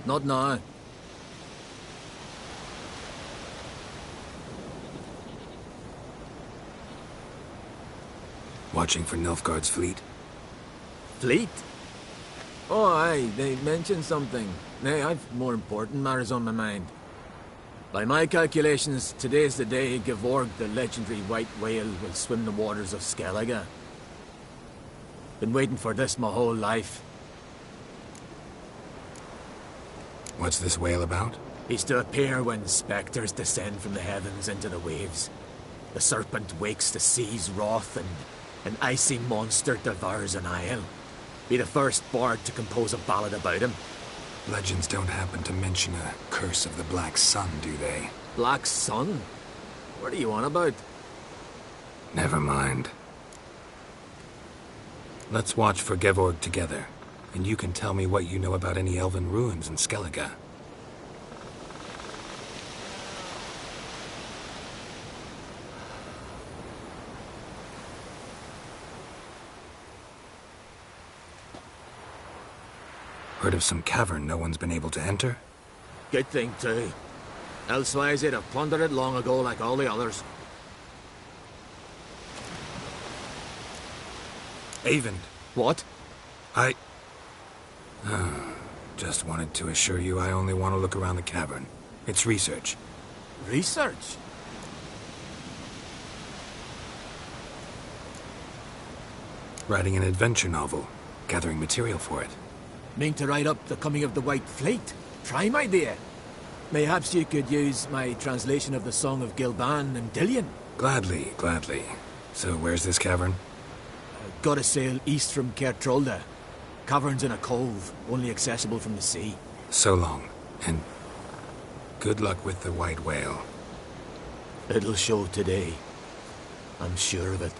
Not now. Watching for Nilfgaard's fleet? Fleet? Oh, aye, they mentioned something. Nay, I've more important matters on my mind. By my calculations, today's the day Gevorg, the legendary white whale, will swim the waters of Skellige. Been waiting for this my whole life. What's this whale about? He's to appear when spectres descend from the heavens into the waves. The serpent wakes the sea's wrath, and an icy monster devours an isle. Be the first bard to compose a ballad about him. Legends don't happen to mention a curse of the Black Sun, do they? Black Sun? What are you on about? Never mind. Let's watch for Gevorg together, and you can tell me what you know about any elven ruins in Skellige. Heard of some cavern no one's been able to enter? Good thing, too. Elsewise, they'd have plundered it long ago like all the others. Eyvind. What? Just wanted to assure you I only want to look around the cavern. It's research. Research? Writing an adventure novel. Gathering material for it. Mean to write up the coming of the White Fleet? Prime idea. Mayhaps you could use my translation of the Song of Gilban and Dillion. Gladly, gladly. So where's this cavern? Gotta sail east from Kertrolda. Cavern's in a cove, only accessible from the sea. So long, and good luck with the white whale. It'll show today. I'm sure of it.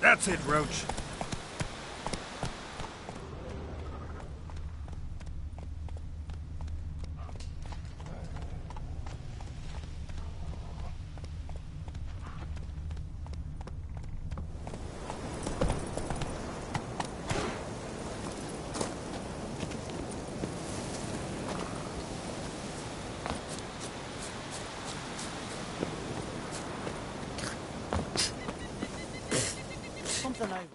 That's it, Roach. Something I...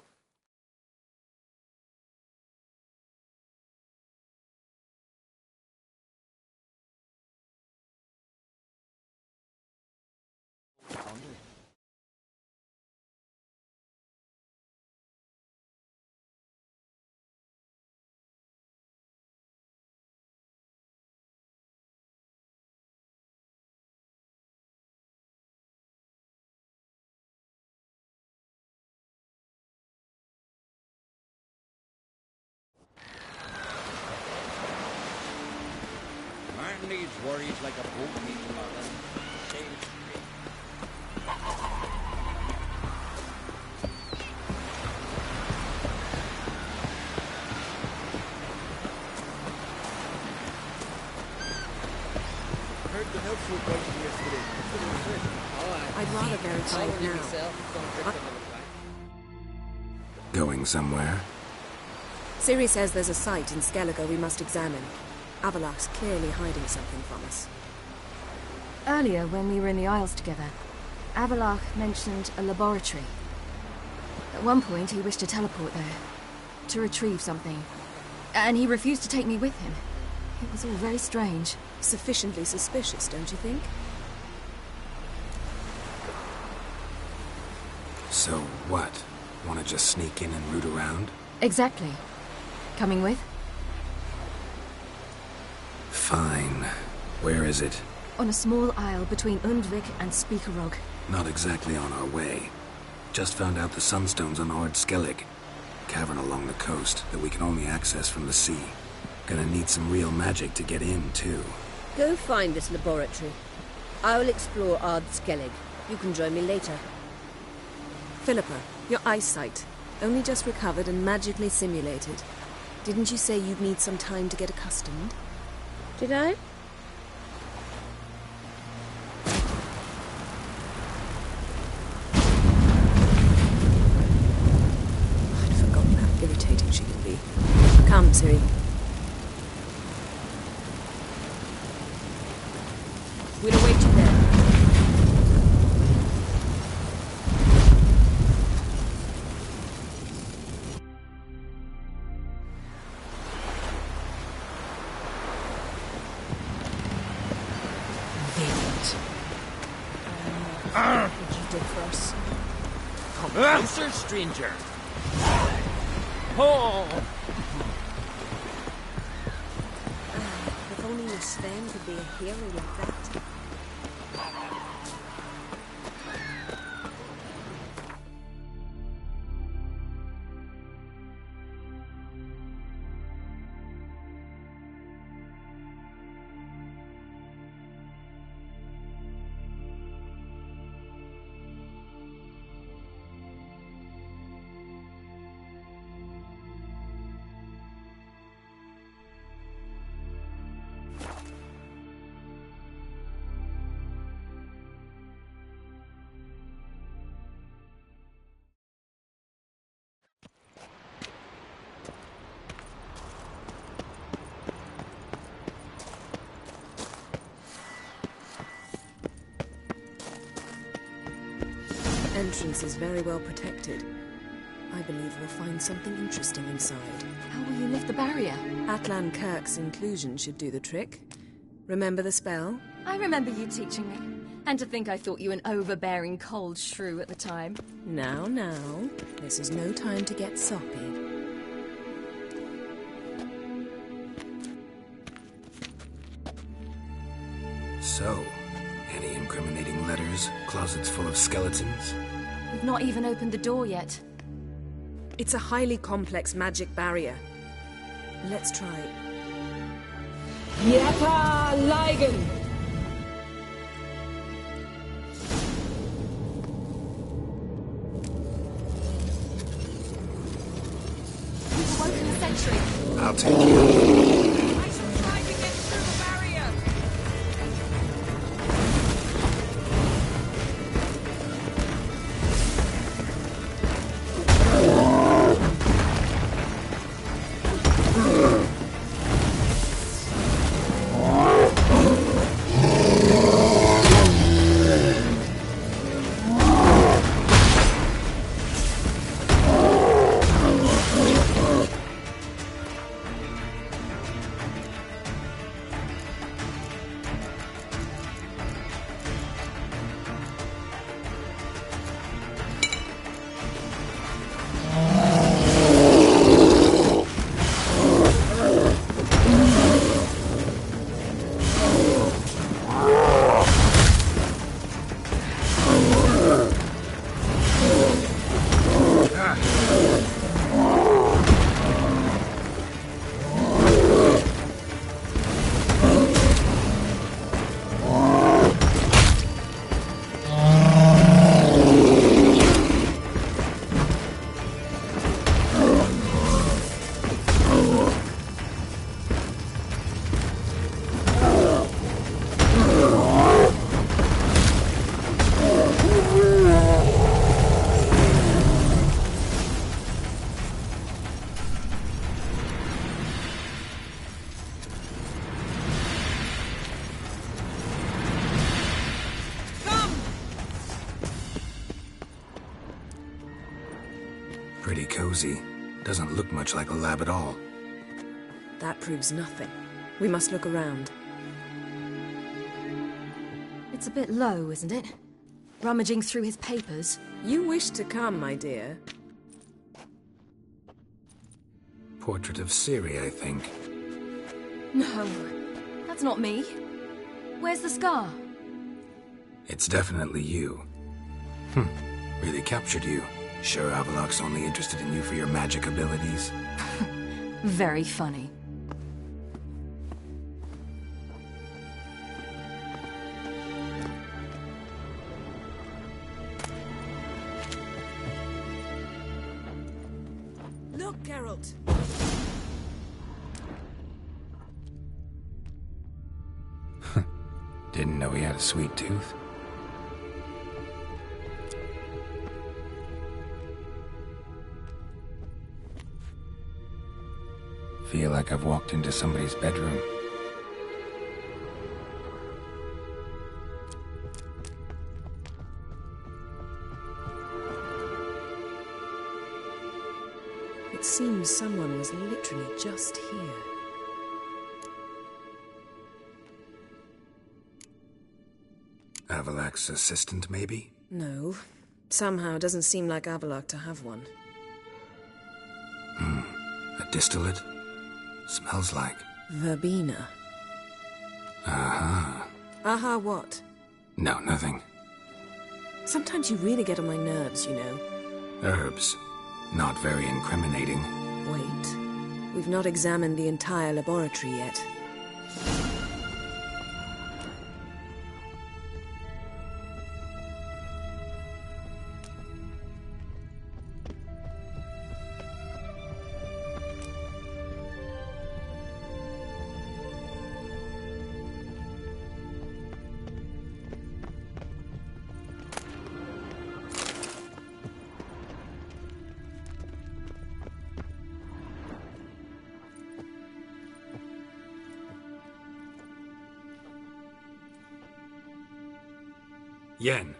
Man needs worries like a boat needs mother. Sail straight. Heard the milk food question yesterday. I'd rather go inside now. Going somewhere? Siri says there's a site in Skellige we must examine. Avalok's clearly hiding something from us. Earlier, when we were in the Isles together, Avalok mentioned a laboratory. At one point, he wished to teleport there, to retrieve something. And he refused to take me with him. It was all very strange. Sufficiently suspicious, don't you think? So what? Want to just sneak in and root around? Exactly. Coming with? Fine. Where is it? On a small isle between Undvik and Speakerog. Not exactly on our way. Just found out the sunstone's on Ord Skellig. Cavern along the coast that we can only access from the sea. Gonna need some real magic to get in, too. Go find this laboratory. I'll explore Ard Skellig. You can join me later. Philippa, your eyesight. Only just recovered and magically simulated. Didn't you say you'd need some time to get accustomed? Did I? I'd forgotten how irritating she could be. Come, Ciri. We'll await you there. What you did for us. Come closer, stranger. Oh! If only your Sven could be a hero like that. Entrance is very well protected. I believe we'll find something interesting inside. How will you lift the barrier? Atlan Kirk's inclusion should do the trick. Remember the spell? I remember you teaching me. And to think I thought you an overbearing cold shrew at the time. Now, this is no time to get soppy. So, any incriminating letters? Closets full of skeletons? We've not even opened the door yet. It's a highly complex magic barrier. Let's try it. Yata Ligen! We've awoken the sentry. I'll take you. I shall try to get through the barrier! Pretty cozy. Doesn't look much like a lab at all. That proves nothing. We must look around. It's a bit low, isn't it? Rummaging through his papers. You wish to come, my dear. Portrait of Ciri, I think. No, that's not me. Where's the scar? It's definitely you. Really captured you. Sure Avalok's only interested in you for your magic abilities? Very funny. Look, Geralt! Didn't know he had a sweet tooth. Feel like I've walked into somebody's bedroom. It seems someone was literally just here. Avalok's assistant, maybe? No. Somehow it doesn't seem like Avallac'h to have one. A distillate? Smells like... Verbena. Aha. Aha what? No, nothing. Sometimes you really get on my nerves, you know. Herbs. Not very incriminating. Wait. We've not examined the entire laboratory yet. Yen.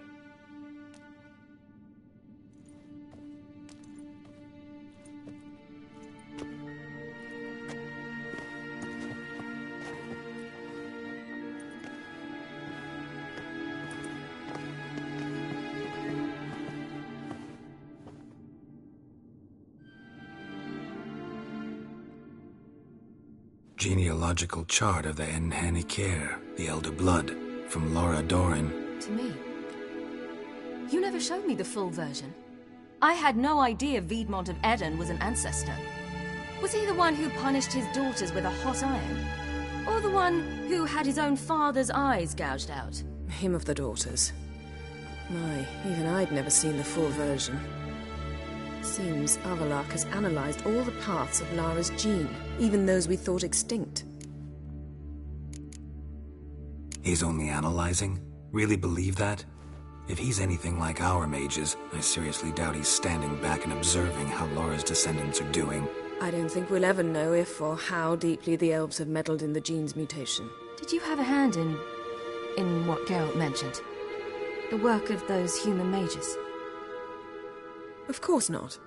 Genealogical chart of the Enhanikir, the Elder Blood, from Laura Doran. To me. You never showed me the full version. I had no idea Viedmont of Eden was an ancestor. Was he the one who punished his daughters with a hot iron? Or the one who had his own father's eyes gouged out? Him of the daughters. My, even I'd never seen the full version. Seems Avallac'h has analyzed all the parts of Lara's gene, even those we thought extinct. He's only analyzing? Really believe that? If he's anything like our mages, I seriously doubt he's standing back and observing how Laura's descendants are doing. I don't think we'll ever know if or how deeply the elves have meddled in the gene's mutation. Did you have a hand in what Geralt mentioned? The work of those human mages? Of course not.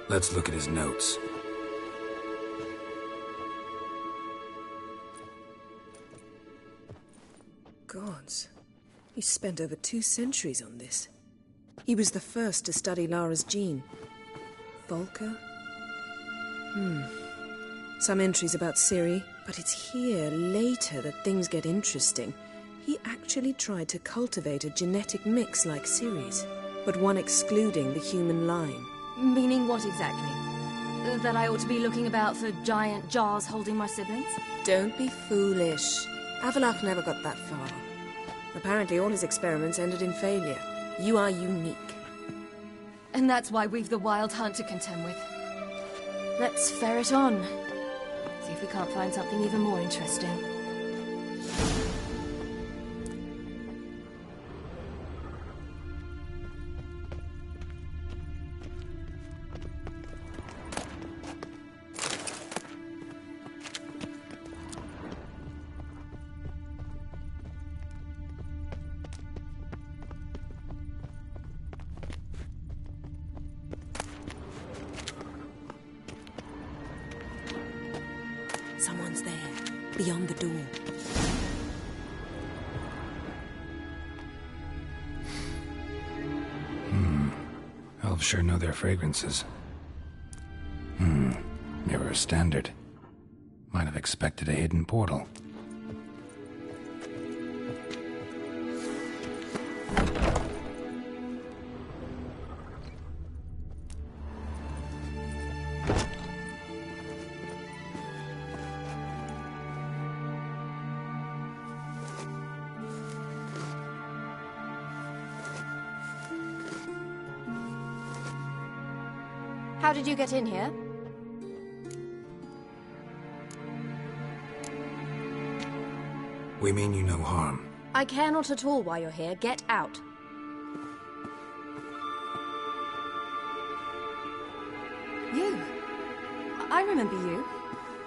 Let's look at his notes. Gods. He spent over 2 centuries on this. He was the first to study Lara's gene. Volker? Some entries about Ciri, but it's here, later, that things get interesting. He actually tried to cultivate a genetic mix like Ciri's, but one excluding the human line. Meaning what exactly? That I ought to be looking about for giant jars holding my siblings? Don't be foolish. Avallac'h never got that far. Apparently all his experiments ended in failure. You are unique. And that's why we've the Wild Hunt to contend with. Let's ferret on. See if we can't find something even more interesting. Someone's there, beyond the door. Elves sure know their fragrances. Never a standard. Might have expected a hidden portal. How did you get in here? We mean you no harm. I care not at all why you're here. Get out. You? I remember you.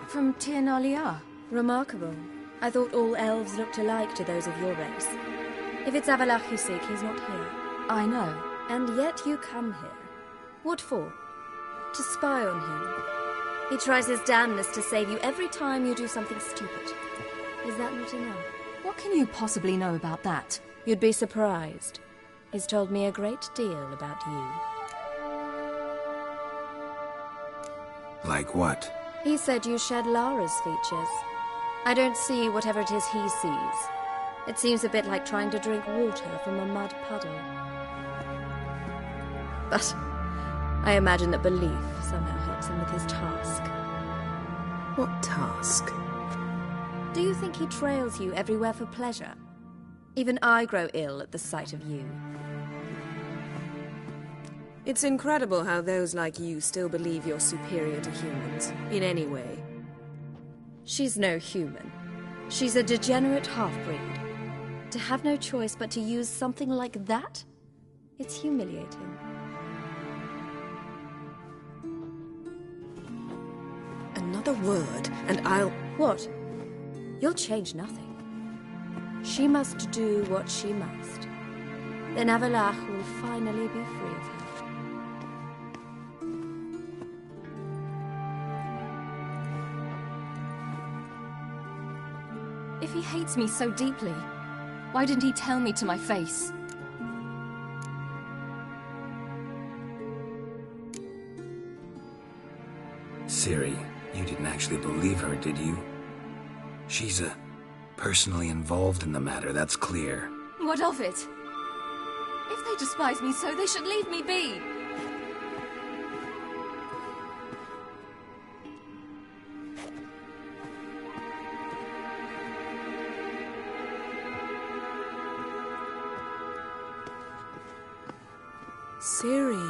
From Tir Nalia. Remarkable. I thought all elves looked alike to those of your race. If it's Avalach you seek, he's not here. I know. And yet you come here. What for? To spy on him. He tries his damnedest to save you every time you do something stupid. Is that not enough? What can you possibly know about that? You'd be surprised. He's told me a great deal about you. Like what? He said you shared Lara's features. I don't see whatever it is he sees. It seems a bit like trying to drink water from a mud puddle. But I imagine that belief somehow helps him with his task. What task? Do you think he trails you everywhere for pleasure? Even I grow ill at the sight of you. It's incredible how those like you still believe you're superior to humans, in any way. She's no human. She's a degenerate half-breed. To have no choice but to use something like that? It's humiliating. Another word, and I'll... What? You'll change nothing. She must do what she must. Then Avalach will finally be free of her. If he hates me so deeply, why didn't he tell me to my face? Ciri, you didn't actually believe her, did you? She's personally involved in the matter, that's clear. What of it? If they despise me so, they should leave me be. Ciri...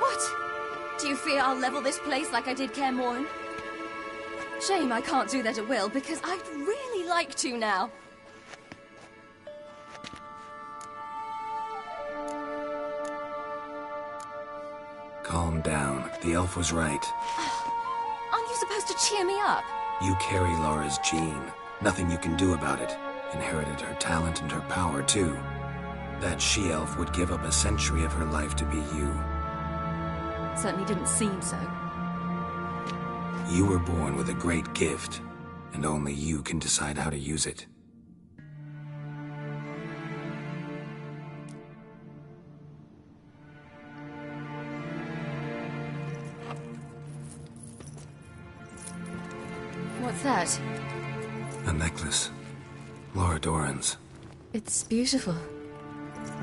What? Do you fear I'll level this place like I did Kaer Morhen? Shame I can't do that at will, because I'd really like to now. Calm down. The elf was right. Aren't you supposed to cheer me up? You carry Lara's gene. Nothing you can do about it. Inherited her talent and her power, too. That she-elf would give up a century of her life to be you. Certainly didn't seem so. You were born with a great gift, and only you can decide how to use it. What's that? A necklace. Lara Doran's. It's beautiful,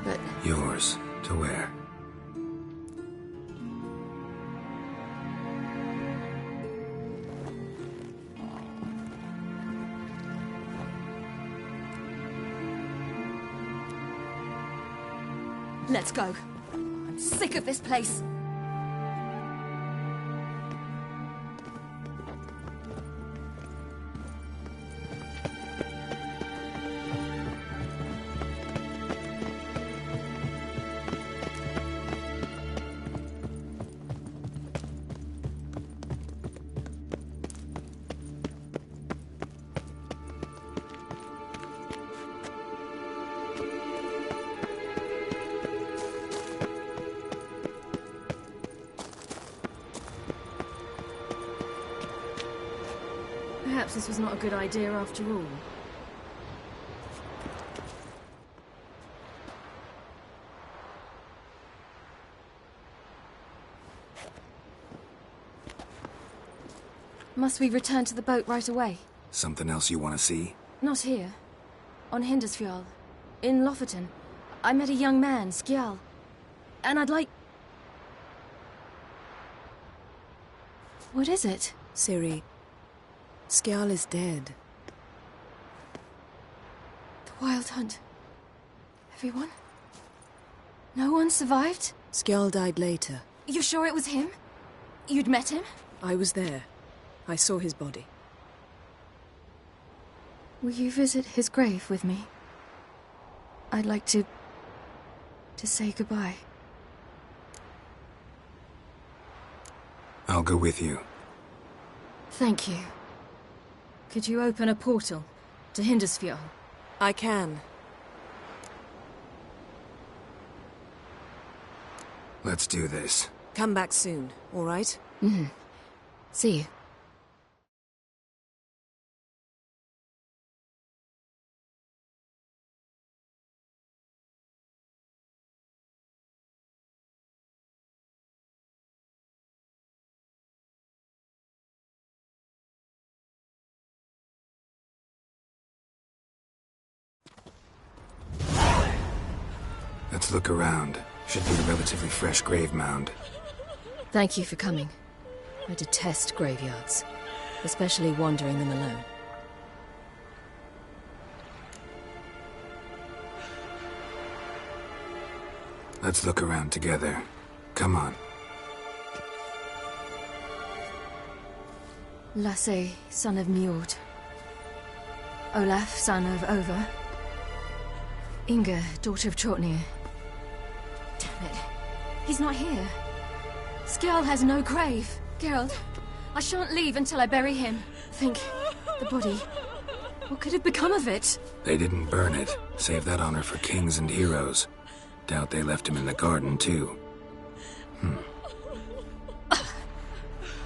but... Yours to wear. Let's go. I'm sick of this place. Perhaps this was not a good idea after all. Must we return to the boat right away? Something else you want to see? Not here. On Hindusfjall. In Lofoten. I met a young man, Skjal. And I'd like... What is it? Ciri, Skjal is dead. The Wild Hunt. Everyone? No one survived? Skjal died later. You sure it was him? You'd met him? I was there. I saw his body. Will you visit his grave with me? I'd like to say goodbye. I'll go with you. Thank you. Could you open a portal to Hindusfjall? I can. Let's do this. Come back soon, all right? Mm-hmm. See you. Let's look around. Should be a relatively fresh grave mound. Thank you for coming. I detest graveyards, especially wandering them alone. Let's look around together. Come on. Lasse, son of Njord. Olaf, son of Over. Inga, daughter of Trotnir. Damn it. He's not here. Skjal has no grave. Geralt, I shan't leave until I bury him. Think, the body. What could have become of it? They didn't burn it. Save that honor for kings and heroes. Doubt they left him in the garden, too.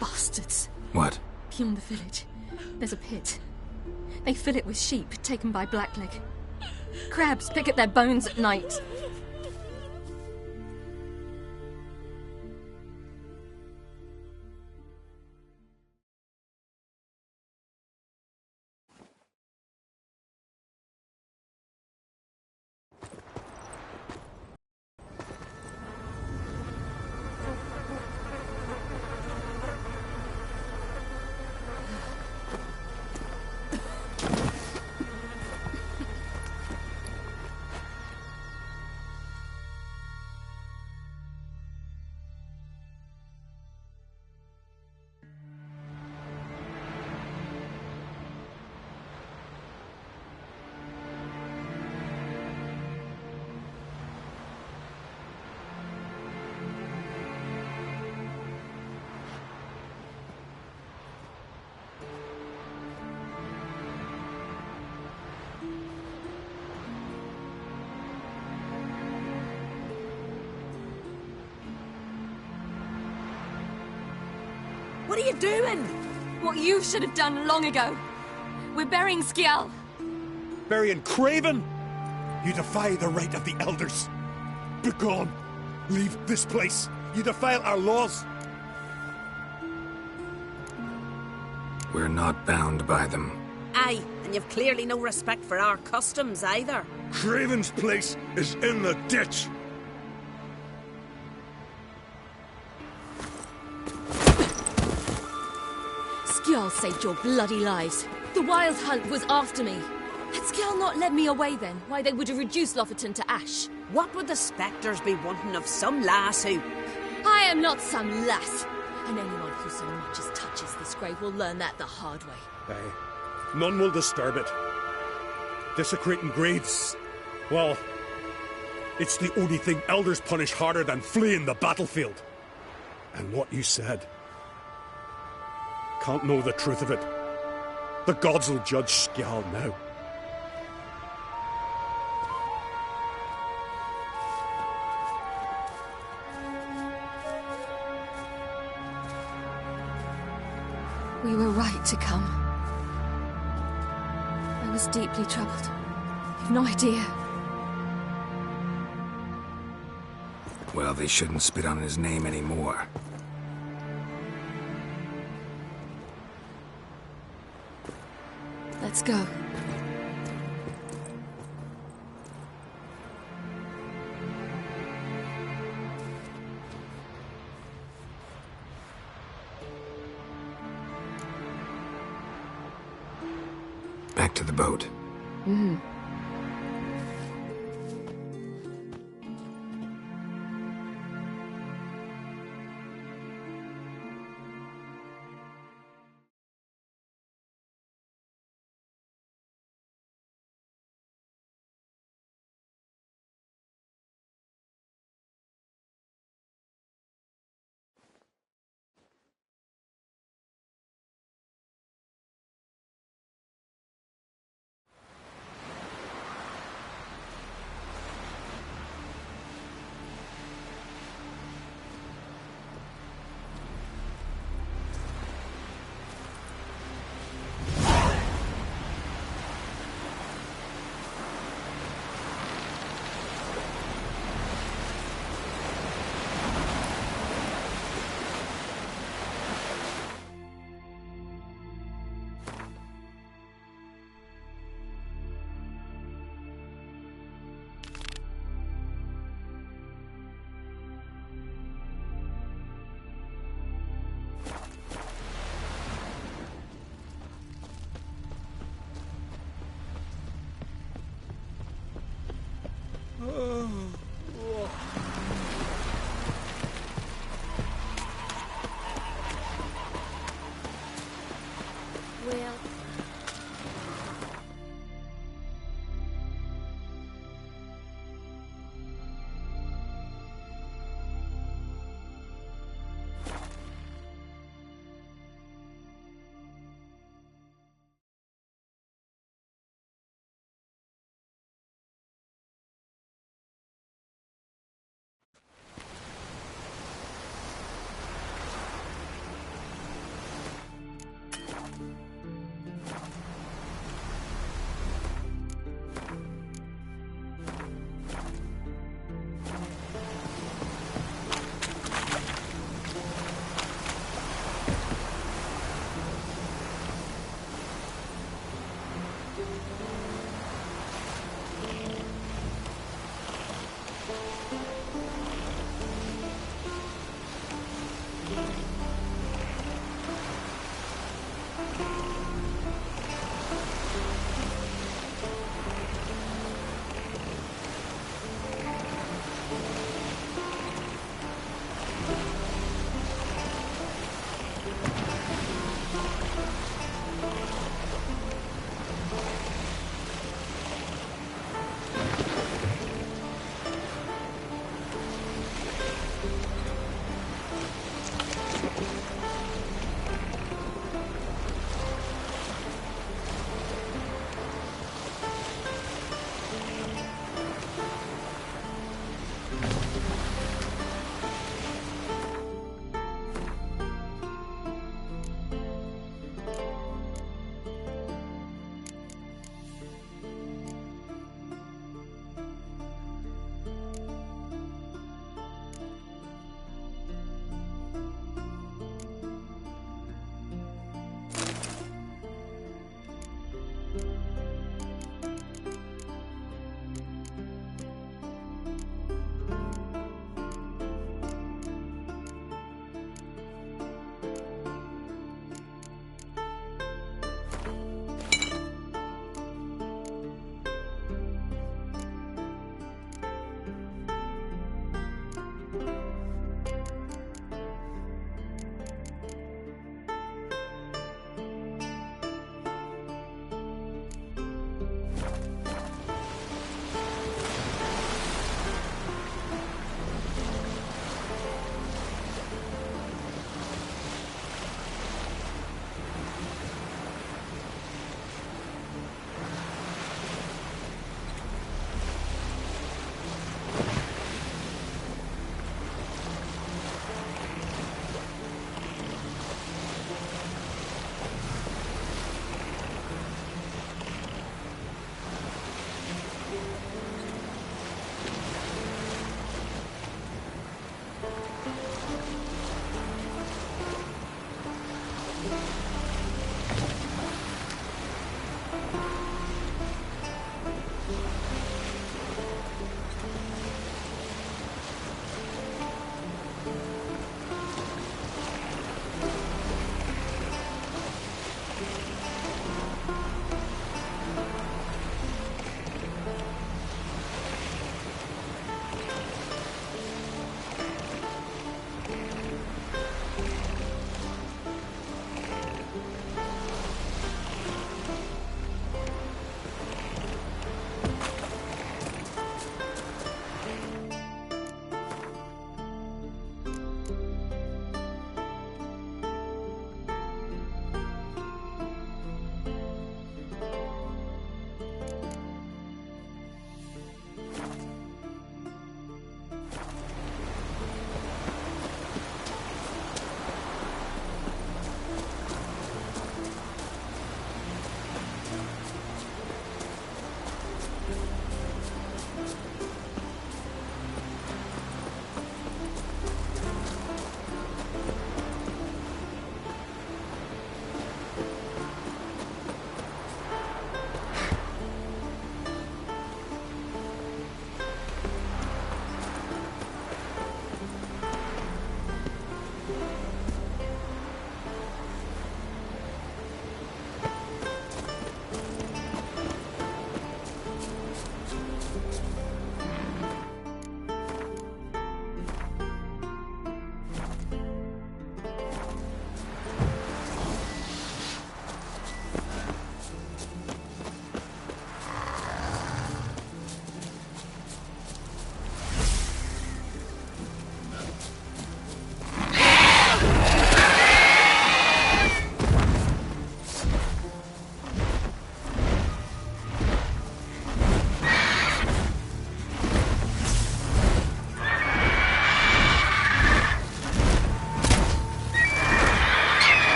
Bastards. What? Beyond the village, there's a pit. They fill it with sheep taken by Blackleg. Crabs pick at their bones at night. What are you doing? What you should have done long ago. We're burying Skjal. Burying Craven? You defy the right of the elders. Begone. Leave this place. You defile our laws. We're not bound by them. Aye, and you've clearly no respect for our customs either. Craven's place is in the ditch. Skjal saved your bloody lives. The Wild Hunt was after me. Had Skjal not led me away then, why they would have reduced Lofoten to ash. What would the spectres be wanting of some lass who... I am not some lass. And anyone who so much as touches this grave will learn that the hard way. Aye. None will disturb it. Desecrating graves, well, it's the only thing elders punish harder than fleeing the battlefield. And what you said. Can't know the truth of it. The gods will judge Skjal now. We were right to come. I was deeply troubled. You've no idea. Well, they shouldn't spit on his name anymore. Let's go. Back to the boat. Mm-hmm. Well,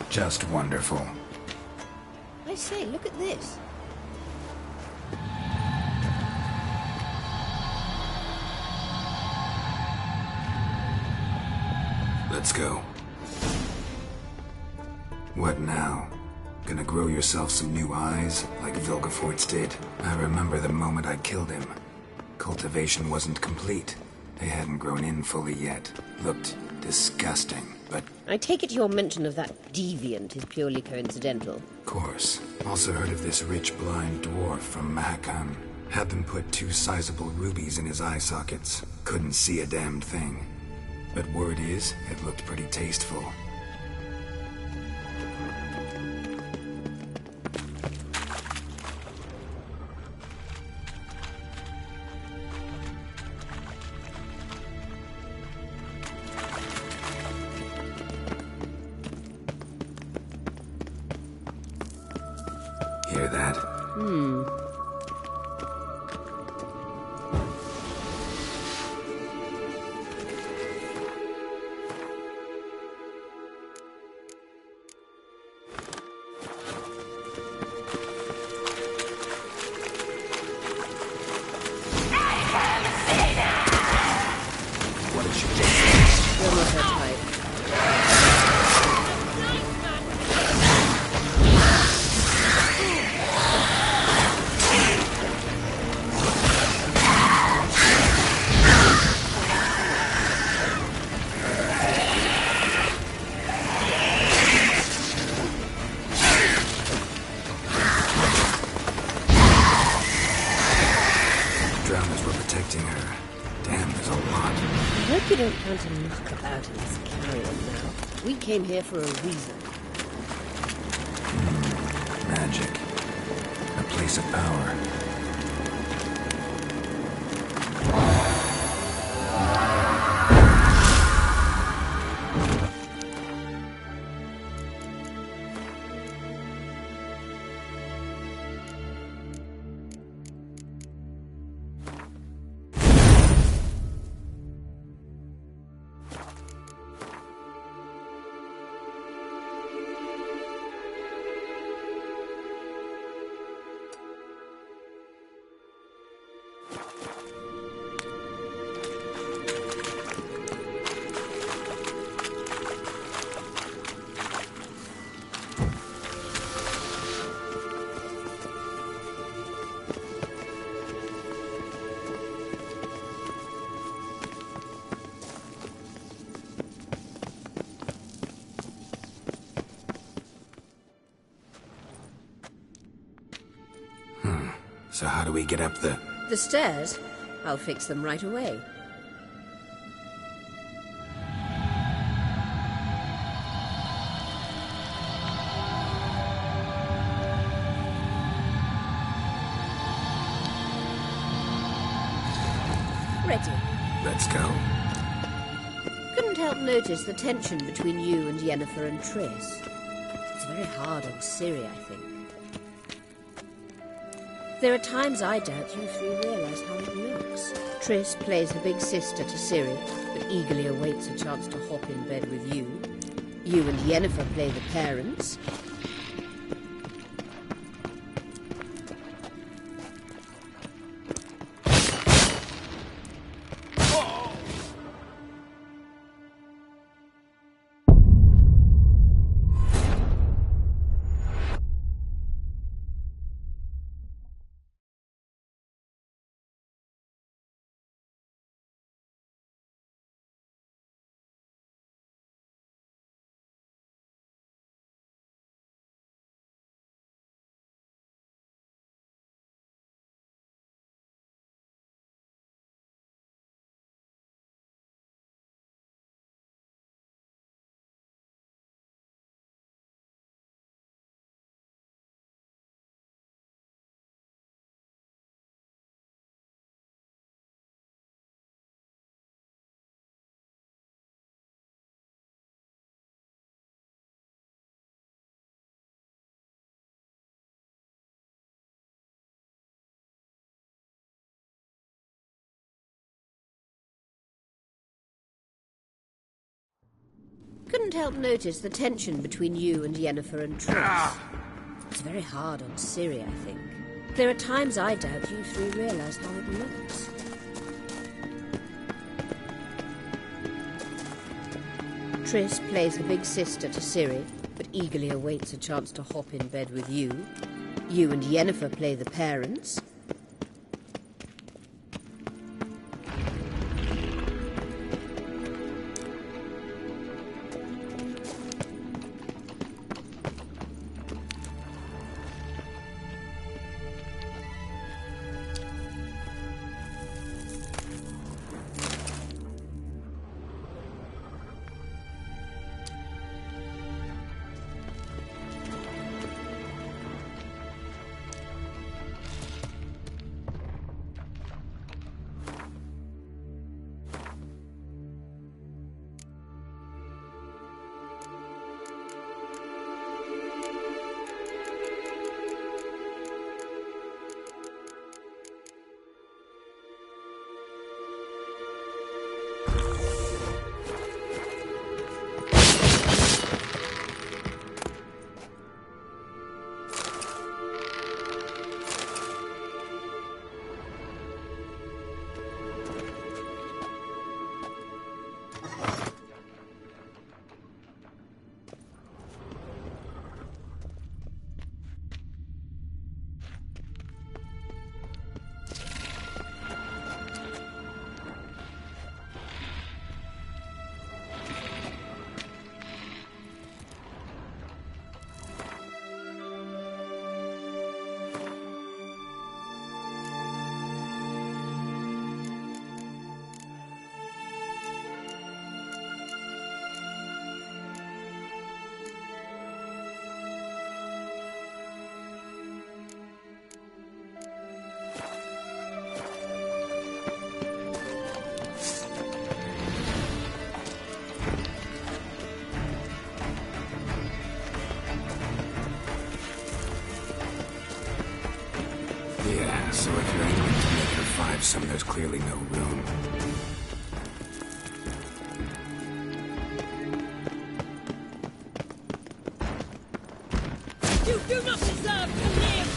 Just wonderful. I say, look at this. Let's go. What now? Gonna grow yourself some new eyes, like Vilgefortz did? I remember the moment I killed him. Cultivation wasn't complete. They hadn't grown in fully yet. Looked disgusting, but... I take it your mention of that deviant is purely coincidental. Of course. Also heard of this rich blind dwarf from Mahakan. Had them put 2 sizable rubies in his eye sockets. Couldn't see a damned thing. But word is, it looked pretty tasteful. Hear that? What did she do? You're not her type. Drowners were protecting her. Damn, there's a lot. I hope you don't plan to muck about in this carrion now. We came here for a reason. Magic. A place of power. So how do we get up the... The stairs? I'll fix them right away. Ready. Let's go. Couldn't help notice the tension between you and Yennefer and Triss. It's very hard on Ciri, I think. There are times I doubt you three realize how it looks. Triss plays the big sister to Ciri, but eagerly awaits a chance to hop in bed with you. You and Yennefer play the parents. Couldn't help notice the tension between you and Yennefer and Triss. It's very hard on Ciri, I think. There are times I doubt you three realize how it looks. Triss plays the big sister to Ciri, but eagerly awaits a chance to hop in bed with you. You and Yennefer play the parents. Yeah, so if you're aiming to make it a five-some, there's clearly no room. You do not deserve to live!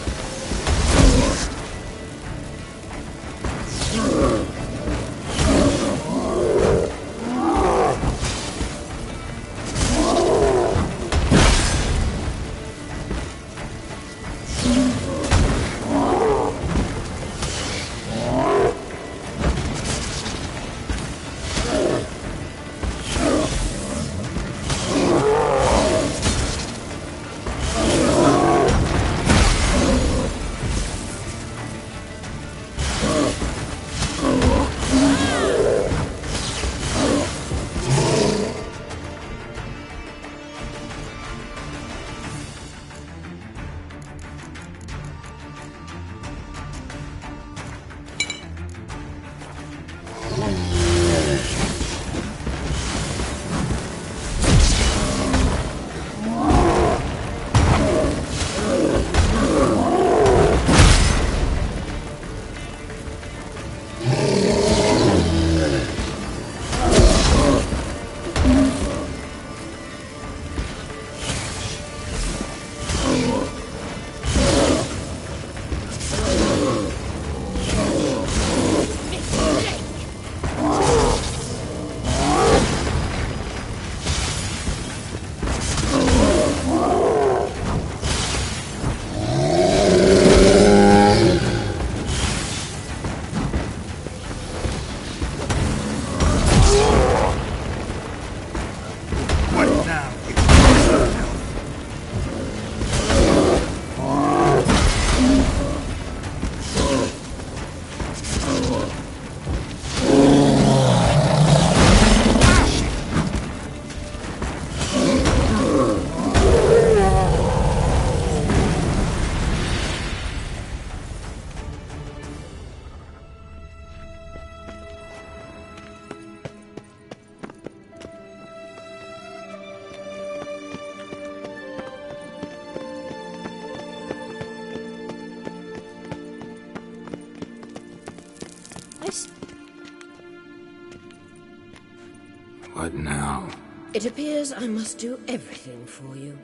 What now? It appears I must do everything for you.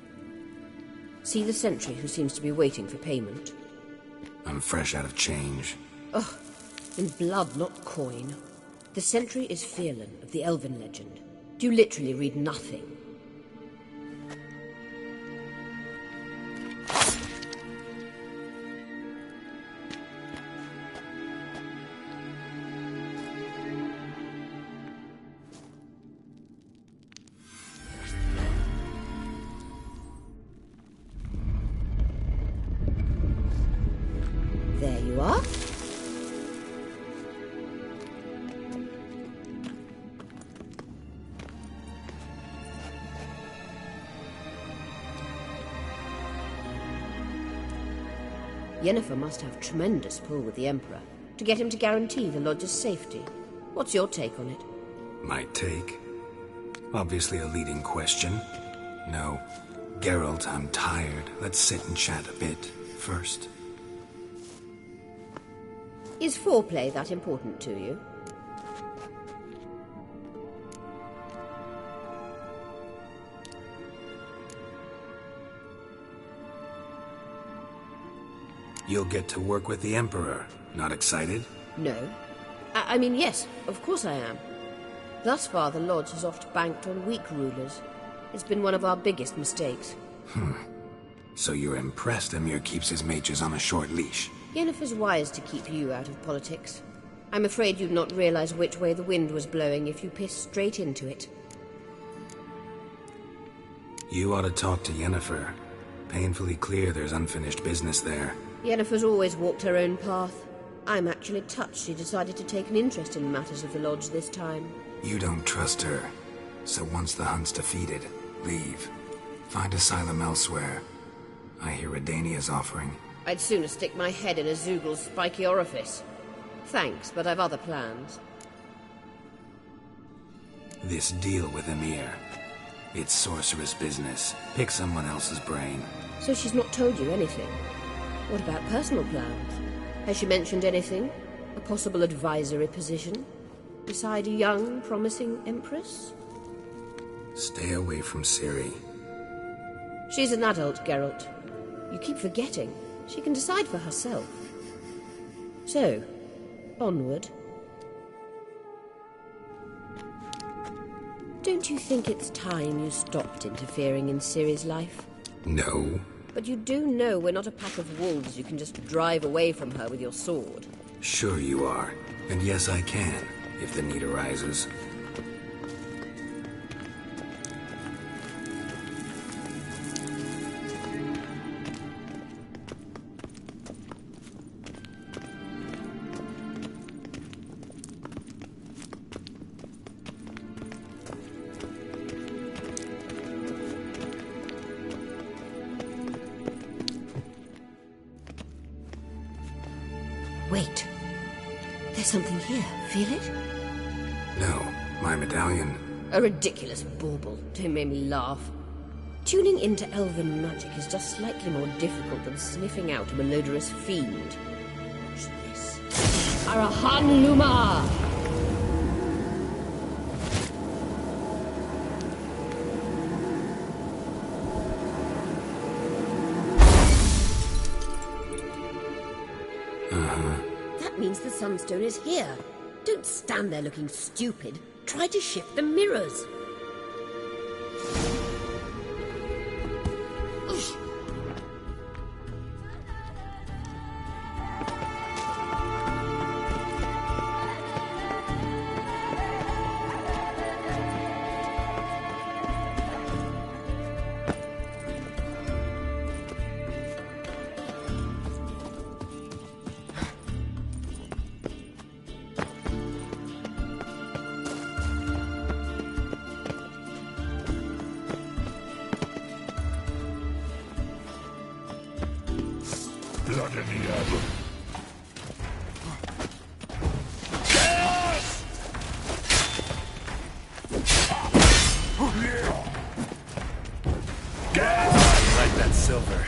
See the sentry who seems to be waiting for payment? I'm fresh out of change. Ugh, in blood, not coin. The sentry is Fearlan of the Elven legend. You literally read nothing. There you are. Yennefer must have tremendous pull with the Emperor to get him to guarantee the Lodge's safety. What's your take on it? My take? Obviously a leading question. No. Geralt, I'm tired. Let's sit and chat a bit first. Is foreplay that important to you? You'll get to work with the Emperor. Not excited? No. I mean, yes, of course I am. Thus far, the Lodge has oft banked on weak rulers. It's been one of our biggest mistakes. So you're impressed Emir keeps his mages on a short leash? Yennefer's wise to keep you out of politics. I'm afraid you'd not realize which way the wind was blowing if you pissed straight into it. You ought to talk to Yennefer. Painfully clear there's unfinished business there. Yennefer's always walked her own path. I'm actually touched she decided to take an interest in matters of the Lodge this time. You don't trust her. So once the hunt's defeated, leave. Find asylum elsewhere. I hear Redania's offering. I'd sooner stick my head in a Zoogl's spiky orifice. Thanks, but I've other plans. This deal with Emir. It's sorceress business. Pick someone else's brain. So she's not told you anything? What about personal plans? Has she mentioned anything? A possible advisory position? Beside a young, promising empress? Stay away from Ciri. She's an adult, Geralt. You keep forgetting. She can decide for herself. So, onward. Don't you think it's time you stopped interfering in Ciri's life? No. But you do know we're not a pack of wolves you can just drive away from her with your sword. Sure you are. And yes, I can, if the need arises. Wait. There's something here. Feel it? No, my medallion. A ridiculous bauble. Don't make me laugh. Tuning into elven magic is just slightly more difficult than sniffing out a malodorous fiend. Watch this. Arahan Luma! That means the Sunstone is here. Don't stand there looking stupid. Try to shift the mirrors. Blood in the air. Like that silver.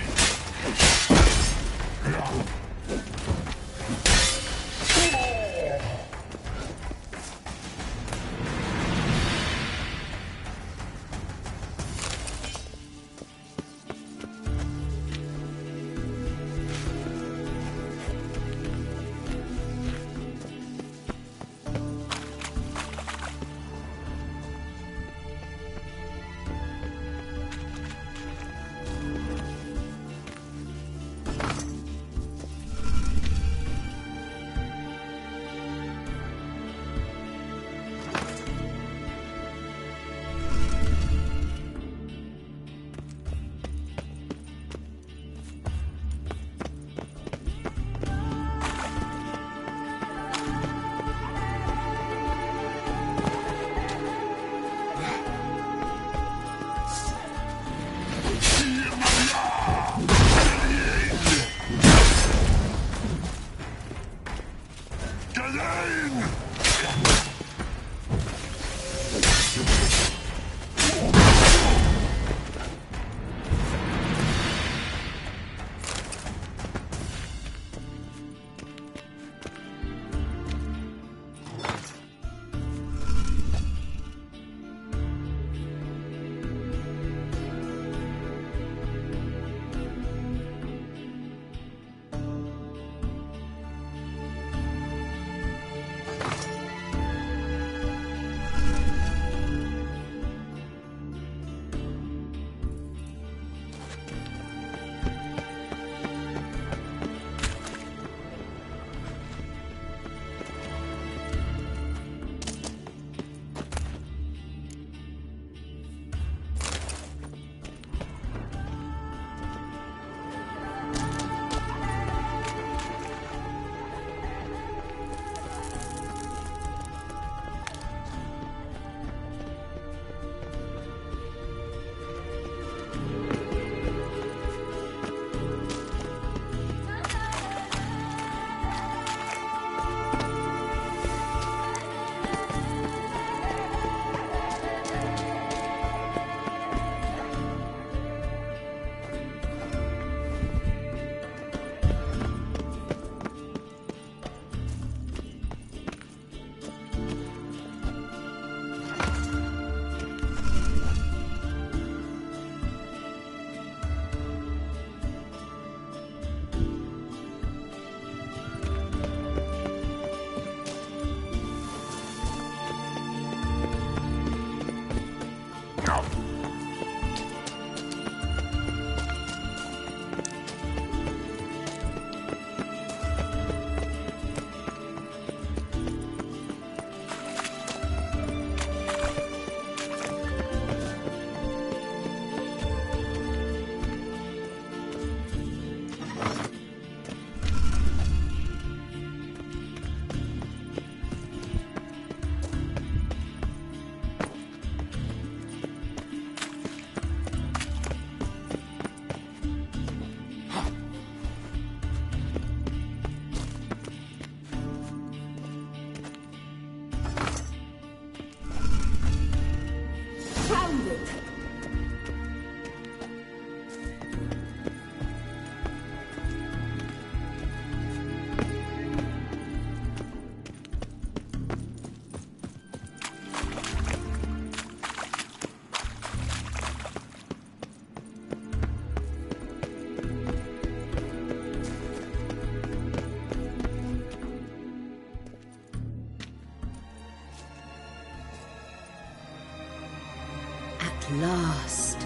At last.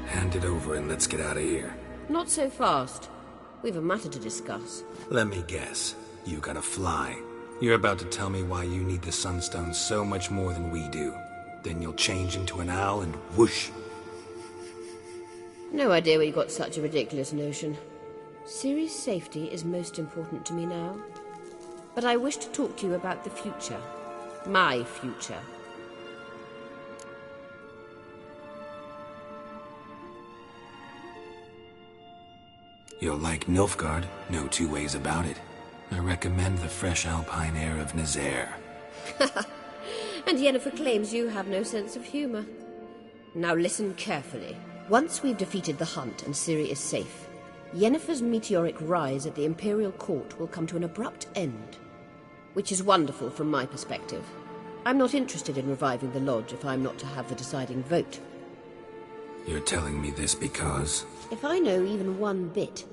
Hand it over and let's get out of here. Not so fast. We've a matter to discuss. Let me guess. You gotta fly. You're about to tell me why you need the Sunstone so much more than we do. Then you'll change into an owl and whoosh. No idea where you got such a ridiculous notion. Ciri's safety is most important to me now. But I wish to talk to you about the future. My future. You'll like Nilfgaard, no two ways about it. I recommend the fresh alpine air of Nazaire. And Yennefer claims you have no sense of humor. Now listen carefully. Once we've defeated the Hunt and Ciri is safe, Yennefer's meteoric rise at the Imperial Court will come to an abrupt end. Which is wonderful from my perspective. I'm not interested in reviving the Lodge if I'm not to have the deciding vote. You're telling me this because... If I know even one bit,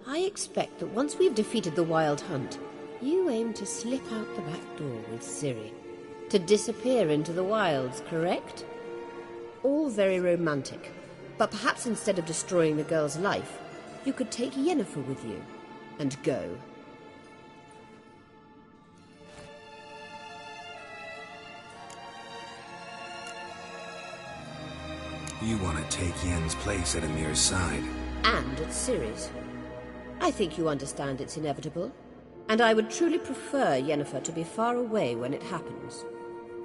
I expect that once we've defeated the Wild Hunt, you aim to slip out the back door with Ciri. To disappear into the wilds, correct? All very romantic. But perhaps instead of destroying the girl's life, you could take Yennefer with you and go. You want to take Yen's place at Amir's side. And at Ciri's. I think you understand it's inevitable. And I would truly prefer Yennefer to be far away when it happens.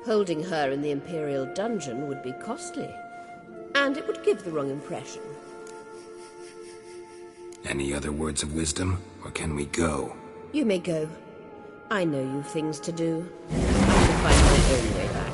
Holding her in the Imperial dungeon would be costly. And it would give the wrong impression. Any other words of wisdom, or can we go? You may go. I know you've things to do. I shall find my own way back.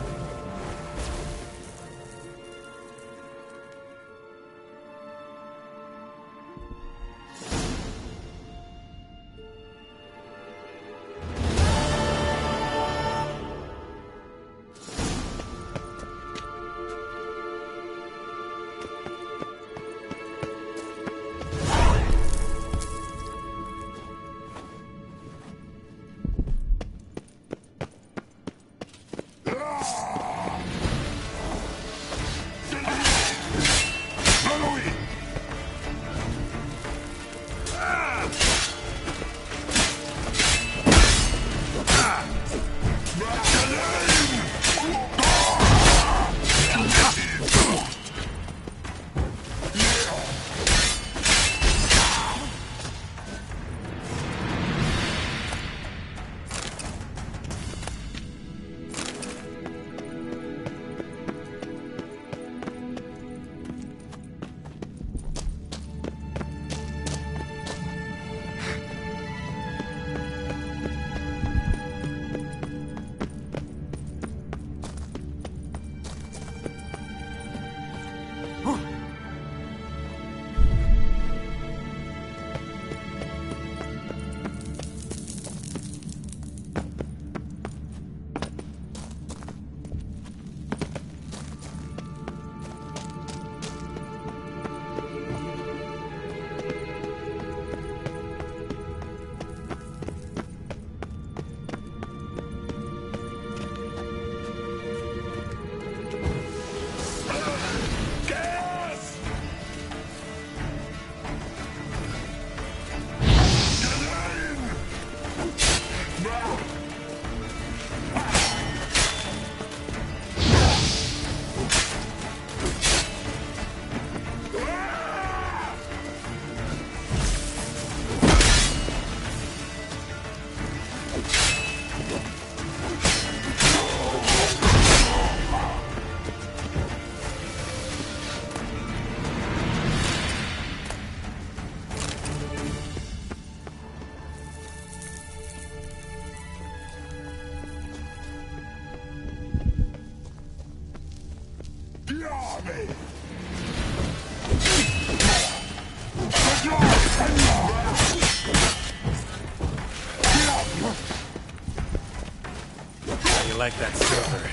You like that silver?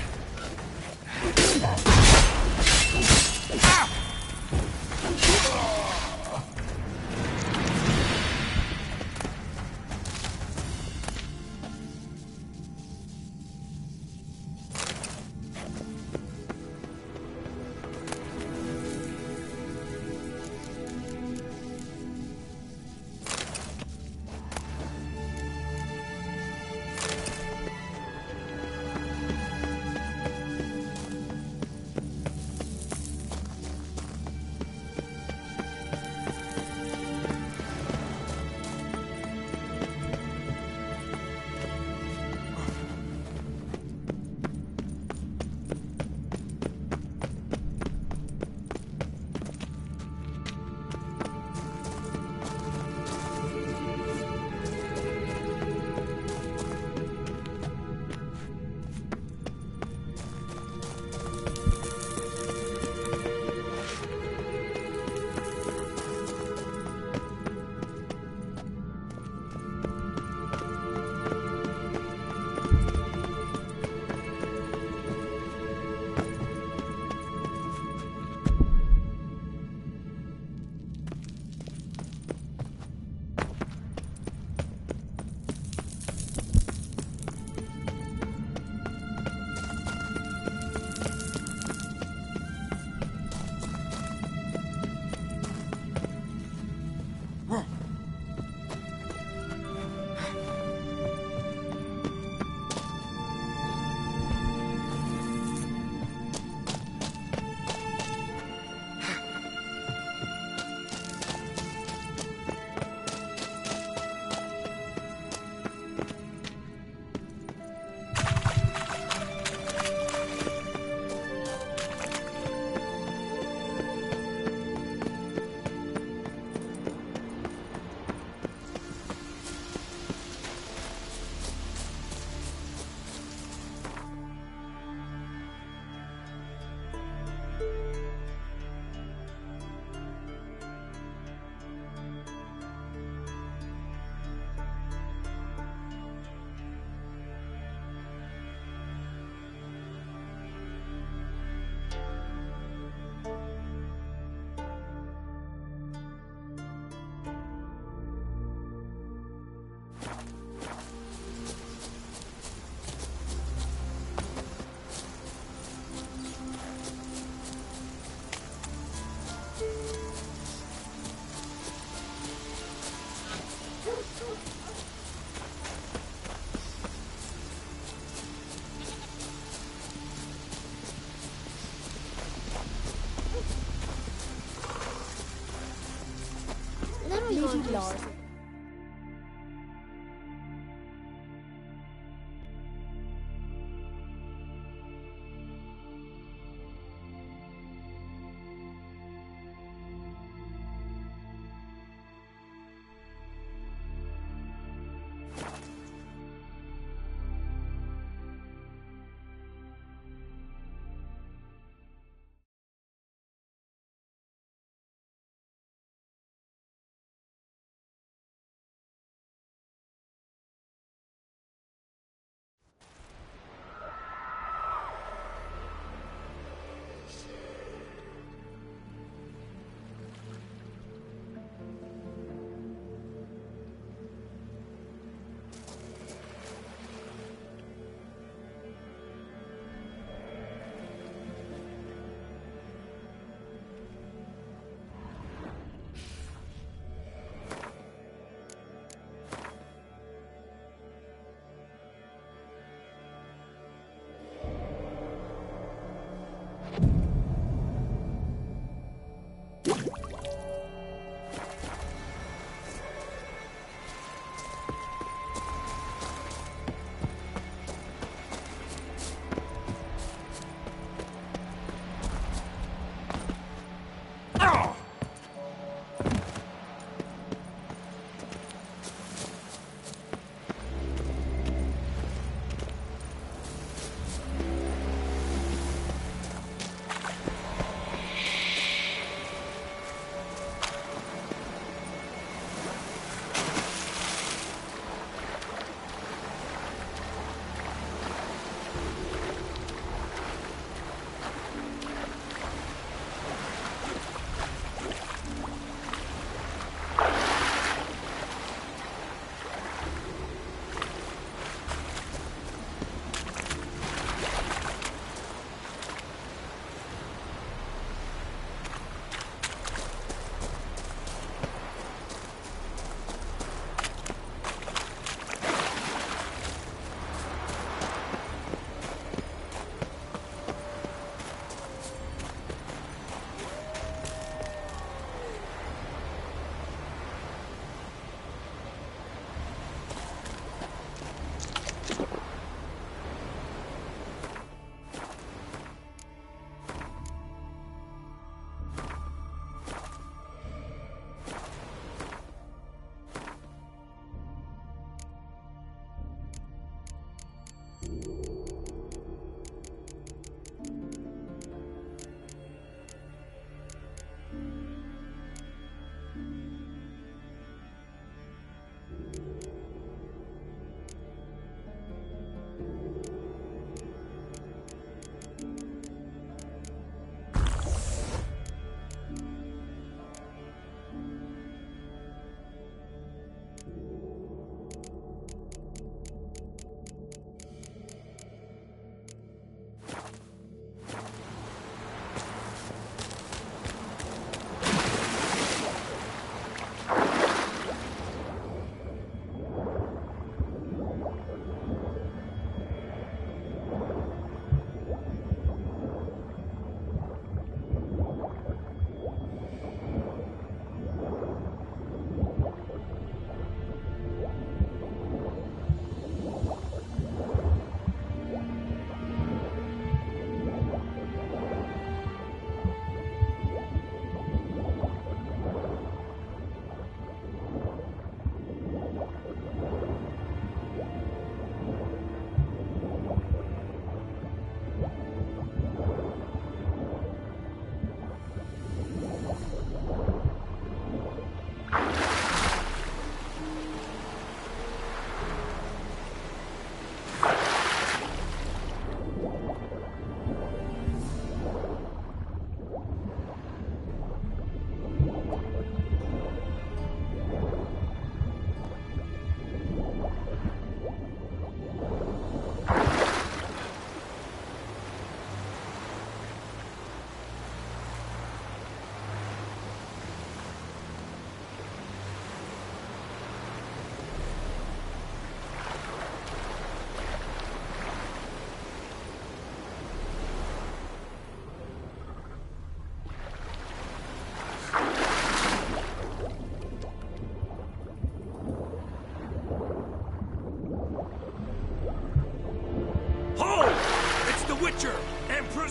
Lars.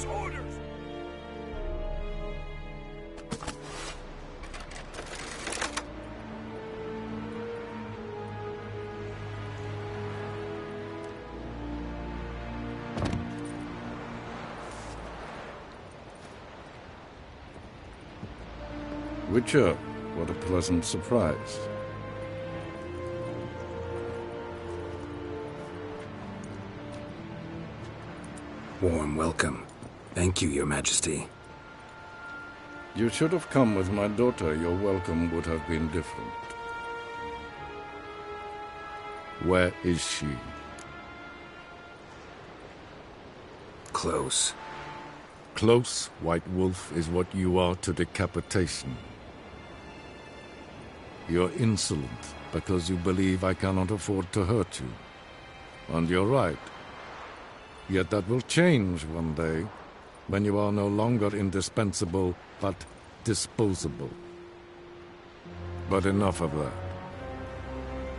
his orders! Witcher, what a pleasant surprise. Warm welcome. Thank you, Your Majesty. You should have come with my daughter. Your welcome would have been different. Where is she? Close. Close, White Wolf, is what you are to decapitation. You're insolent because you believe I cannot afford to hurt you. And you're right. Yet that will change one day, when you are no longer indispensable, but disposable. But enough of that.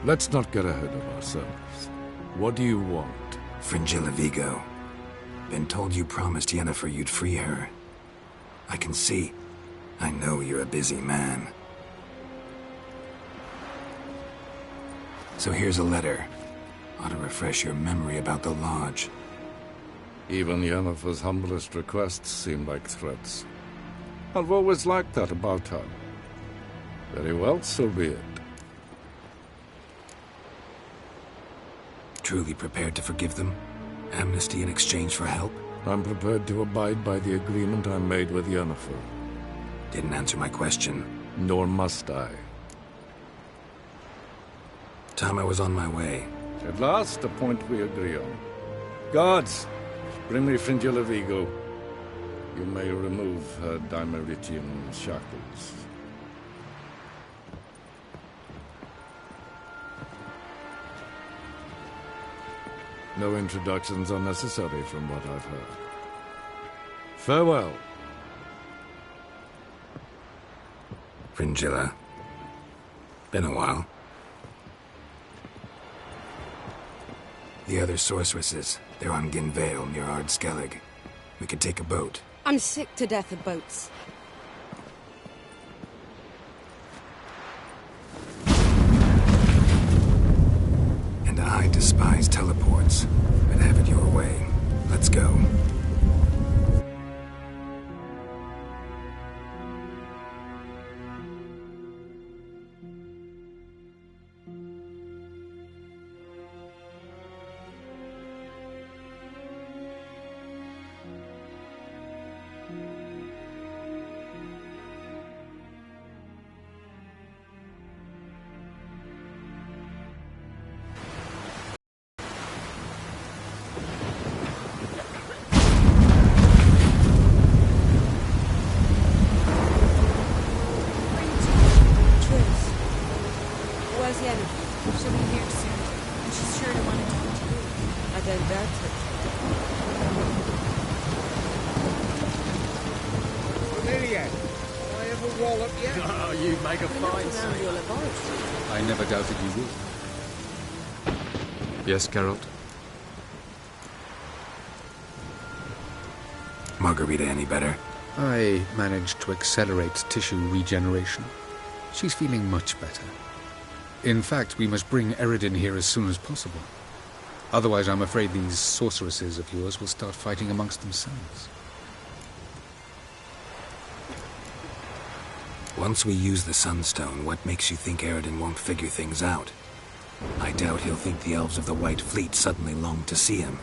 Let's not get ahead of ourselves. What do you want? Fringilla Vigo. Been told you promised Yennefer you'd free her. I can see. I know you're a busy man. So here's a letter. Ought to refresh your memory about the Lodge. Even Yennefer's humblest requests seem like threats. I've always liked that about her. Very well, so be it. Truly prepared to forgive them? Amnesty in exchange for help? I'm prepared to abide by the agreement I made with Yennefer. Didn't answer my question. Nor must I. Time I was on my way. At last, a point we agree on. Guards, bring me Fringilla Vigo. You may remove her Dimeritian shackles. No introductions are necessary from what I've heard. Farewell. Fringilla. Been a while. The other sorceresses, they're on Ginvale near Ard Skellig. We could take a boat. I'm sick to death of boats. And I despise teleports, but have it your way. Let's go. Yes, Geralt? Margarita any better? I managed to accelerate tissue regeneration. She's feeling much better. In fact, we must bring Eredin here as soon as possible. Otherwise, I'm afraid these sorceresses of yours will start fighting amongst themselves. Once we use the Sunstone, what makes you think Eredin won't figure things out? I doubt he'll think the elves of the White Fleet suddenly long to see him.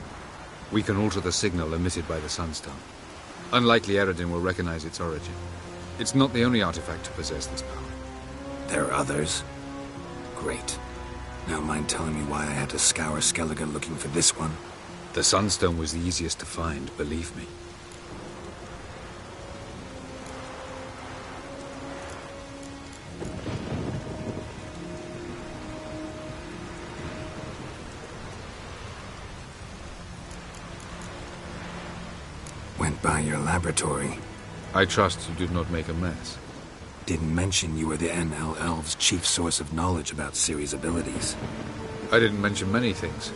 We can alter the signal emitted by the Sunstone. Unlikely Eredin will recognize its origin. It's not the only artifact to possess this power. There are others? Great. Now mind telling me why I had to scour Skellige looking for this one? The Sunstone was the easiest to find, believe me. Went by your laboratory. I trust you did not make a mess. Didn't mention you were the NL Elves' chief source of knowledge about Ciri's abilities. I didn't mention many things.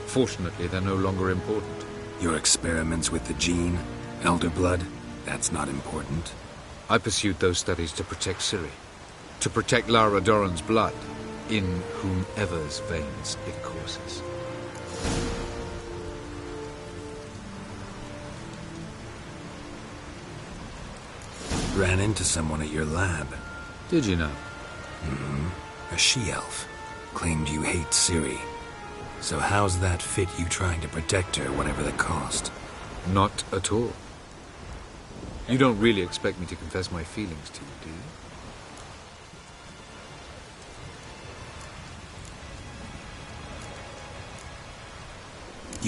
Fortunately, they're no longer important. Your experiments with the gene? Elder blood? That's not important. I pursued those studies to protect Ciri. To protect Lara Doran's blood, in whomever's veins it courses. Ran into someone at your lab. Did you know? A she-elf. Claimed you hate Ciri. So how's that fit you trying to protect her, whatever the cost? Not at all. You don't really expect me to confess my feelings to you, do you?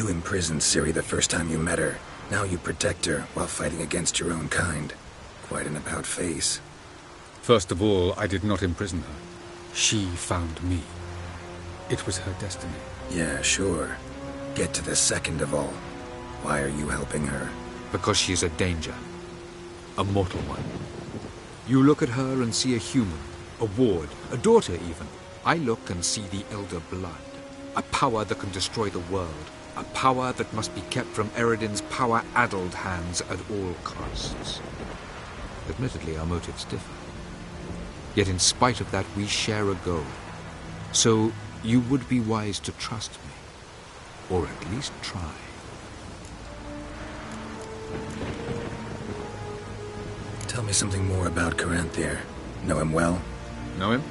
You imprisoned Ciri the first time you met her. Now you protect her while fighting against your own kind. Quite an about-face. First of all, I did not imprison her. She found me. It was her destiny. Yeah, sure. Get to the second of all. Why are you helping her? Because she is a danger. A mortal one. You look at her and see a human, a ward, a daughter even. I look and see the Elder Blood. A power that can destroy the world. A power that must be kept from Eredin's power-addled hands at all costs. Admittedly, our motives differ. Yet in spite of that, we share a goal. So, you would be wise to trust me. Or at least try. Tell me something more about Caranthir. Know him well? Know him?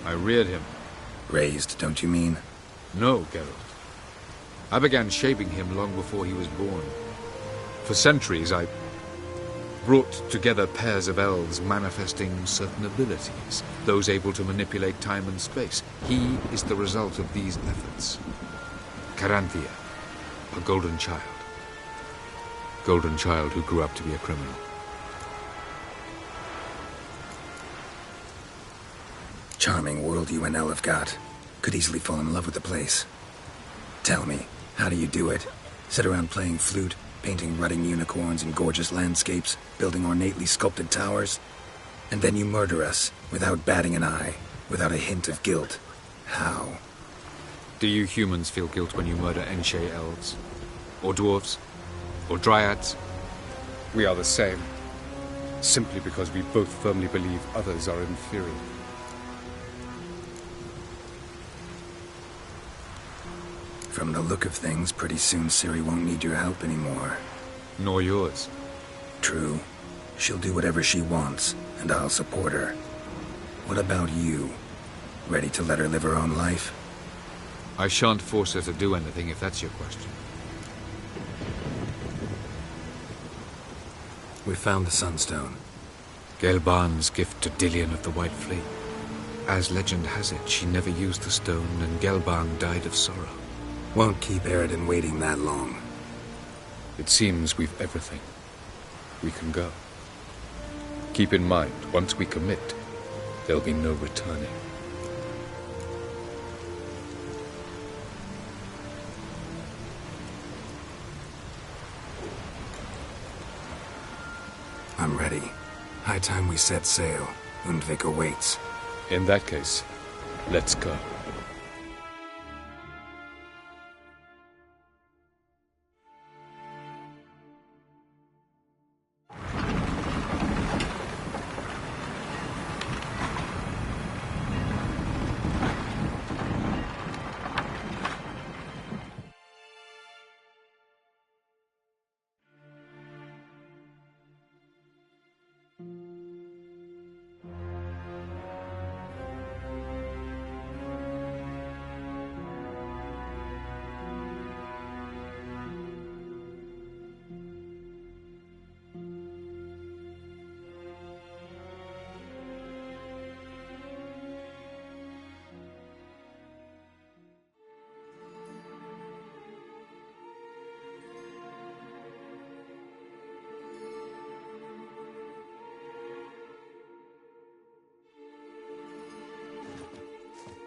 I reared him. Raised, don't you mean? No, Geralt. I began shaping him long before he was born. For centuries, I brought together pairs of elves manifesting certain abilities, those able to manipulate time and space. He is the result of these efforts. Caranthir, a golden child. Golden child who grew up to be a criminal. Charming world you and El have got. Could easily fall in love with the place. Tell me, how do you do it? Sit around playing flute, painting rutting unicorns and gorgeous landscapes, building ornately sculpted towers? And then you murder us, without batting an eye, without a hint of guilt. How? Do you humans feel guilt when you murder Enshe elves? Or dwarves? Or dryads? We are the same. Simply because we both firmly believe others are inferior. From the look of things, pretty soon Ciri won't need your help anymore. Nor yours. True. She'll do whatever she wants, and I'll support her. What about you? Ready to let her live her own life? I shan't force her to do anything, if that's your question. We found the Sunstone. Gelban's gift to Dillion of the White Fleet. As legend has it, she never used the stone, and Gelban died of sorrow. Won't keep Eredin waiting that long. It seems we've everything. We can go. Keep in mind, once we commit, there'll be no returning. I'm ready. High time we set sail. Undvik awaits. In that case, let's go.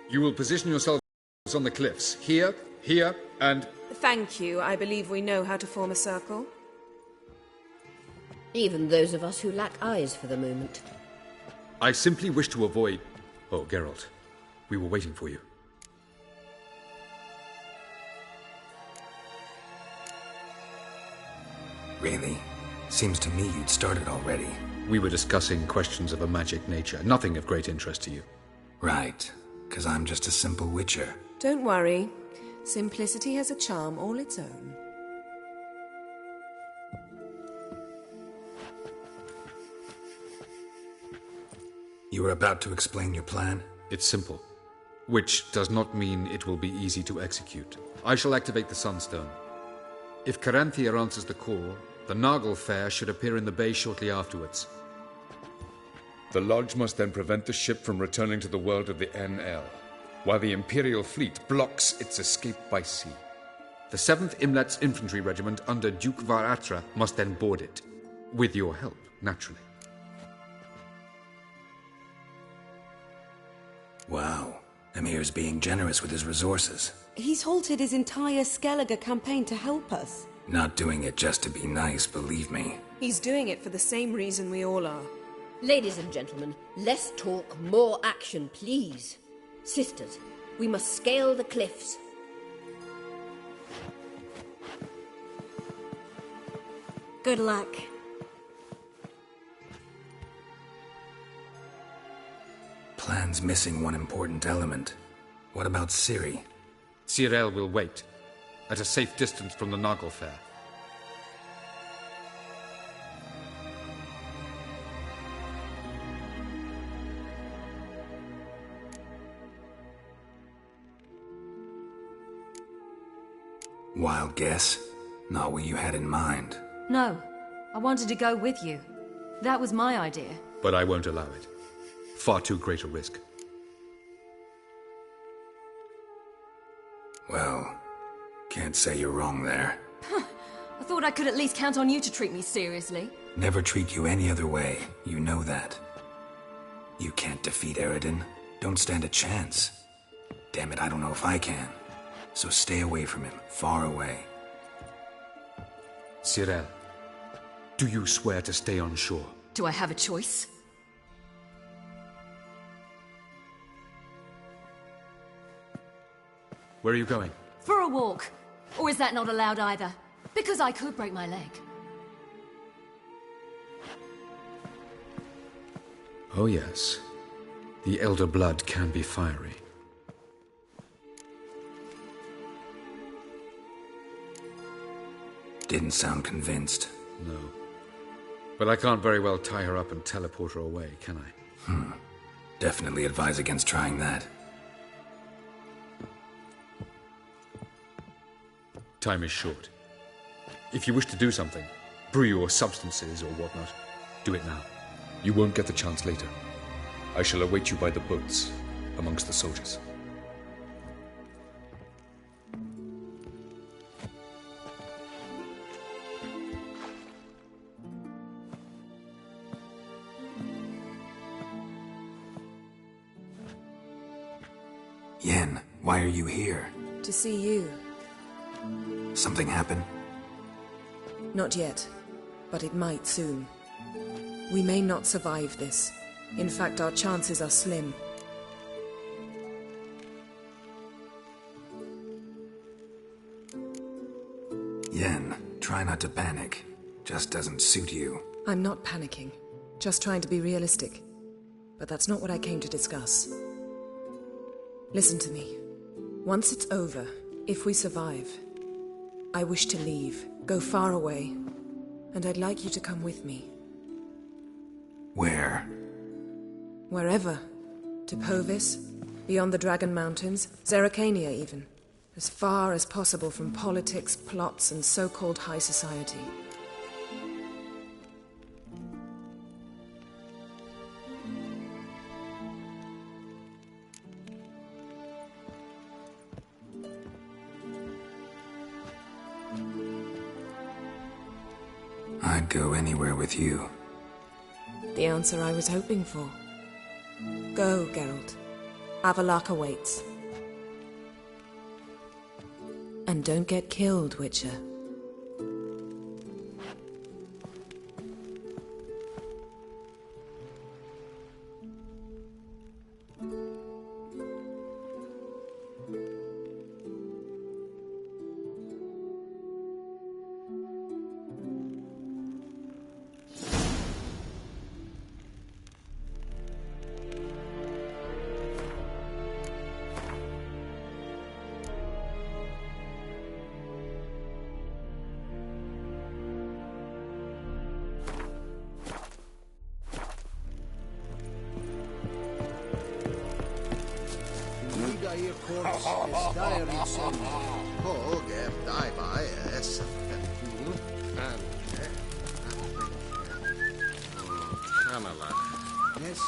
You will position yourselves on the cliffs. Here, here, and... Thank you. I believe we know how to form a circle. Even those of us who lack eyes for the moment. I simply wish to avoid... Oh, Geralt. We were waiting for you. Really? Seems to me you'd started already. We were discussing questions of a magic nature, nothing of great interest to you. Right, 'cause I'm just a simple witcher. Don't worry. Simplicity has a charm all its own. You were about to explain your plan? It's simple, which does not mean it will be easy to execute. I shall activate the Sunstone. If Caranthia answers the call, the Noggle Fair should appear in the bay shortly afterwards. The Lodge must then prevent the ship from returning to the world of the NL, while the Imperial fleet blocks its escape by sea. The 7th Imlet's Infantry Regiment under Duke Varatra must then board it. With your help, naturally. Wow. Emir's being generous with his resources. He's halted his entire Skellige campaign to help us. Not doing it just to be nice, believe me. He's doing it for the same reason we all are. Ladies and gentlemen, less talk, more action, please. Sisters, we must scale the cliffs. Good luck. Plan's missing one important element. What about Ciri? Cyril will wait, at a safe distance from the Noggle Fair. Wild guess? Not what you had in mind. No, I wanted to go with you. That was my idea. But I won't allow it. Far too great a risk. Well, can't say you're wrong there. I thought I could at least count on you to treat me seriously. Never treat you any other way. You know that. You can't defeat Eredin. Don't stand a chance. Damn it, I don't know if I can. So stay away from him. Far away. Cyril, do you swear to stay on shore? Do I have a choice? Where are you going? For a walk. Or is that not allowed either? Because I could break my leg. Oh yes. The elder blood can be fiery. Didn't sound convinced. No. But I can't very well tie her up and teleport her away, can I? Definitely advise against trying that. Time is short. If you wish to do something, brew your substances or whatnot, do it now. You won't get the chance later. I shall await you by the boats, amongst the soldiers. Yen, why are you here? To see you. Something happen? Not yet, but it might soon. We may not survive this. In fact, our chances are slim. Yen, try not to panic. Just doesn't suit you. I'm not panicking. Just trying to be realistic. But that's not what I came to discuss. Listen to me. Once it's over, if we survive, I wish to leave, go far away, and I'd like you to come with me. Where? Wherever. To Povis, beyond the Dragon Mountains, Zeracania even. As far as possible from politics, plots, and so-called high society. I'd go anywhere with you. The answer I was hoping for. Go, Geralt. Avalok awaits. And don't get killed, Witcher. Dair Courts is Dair in Son. Hog er Daiba es Fentul and Kamala. Yes.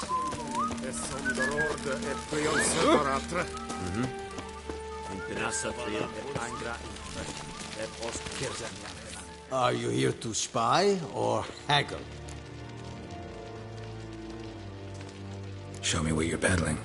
Es Sondorord et Prion Separatra. Are you here to spy or haggle? Show me what you're peddling.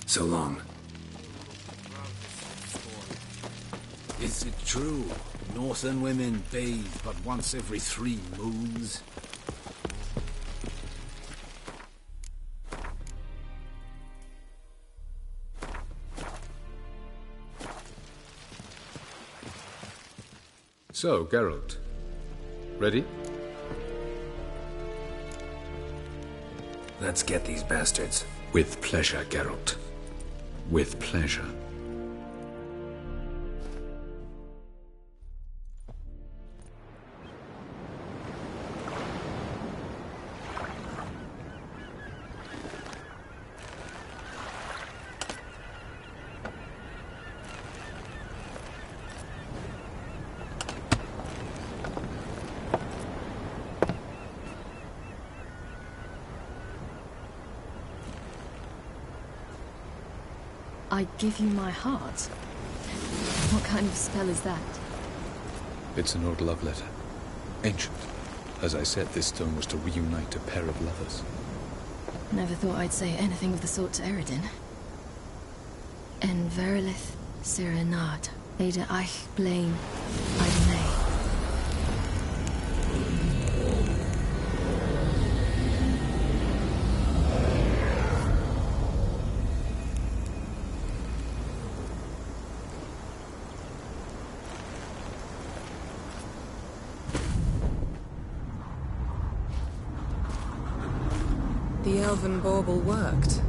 So long. Is it true? Northern women bathe but once every 3 moons? So, Geralt. Ready? Let's get these bastards. With pleasure, Geralt. With pleasure. I give you my heart? What kind of spell is that? It's an old love letter. Ancient. As I said, this stone was to reunite a pair of lovers. Never thought I'd say anything of the sort to Eredin. En verilith serenad, Ada eich blaen, Idene. The elven bauble worked.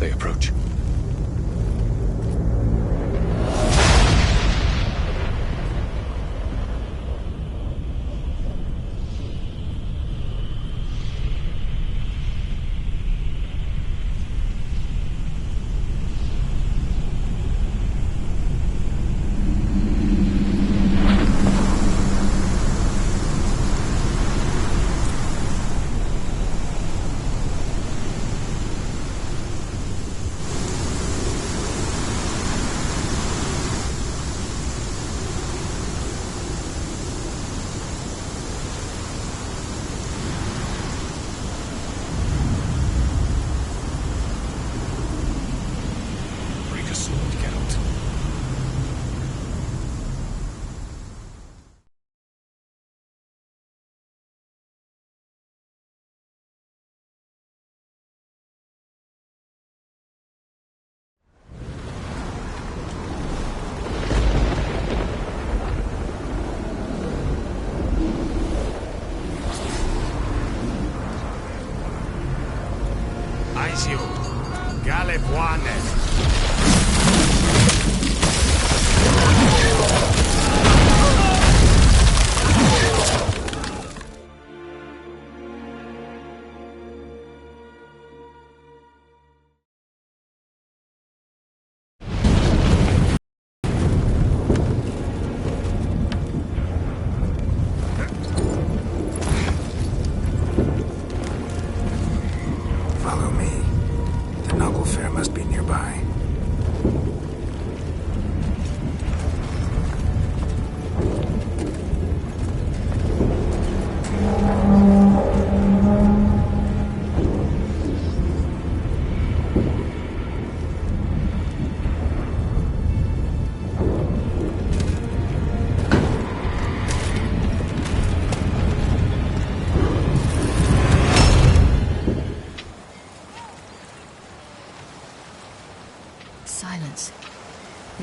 They approach. Follow me. The noble fair must be nearby.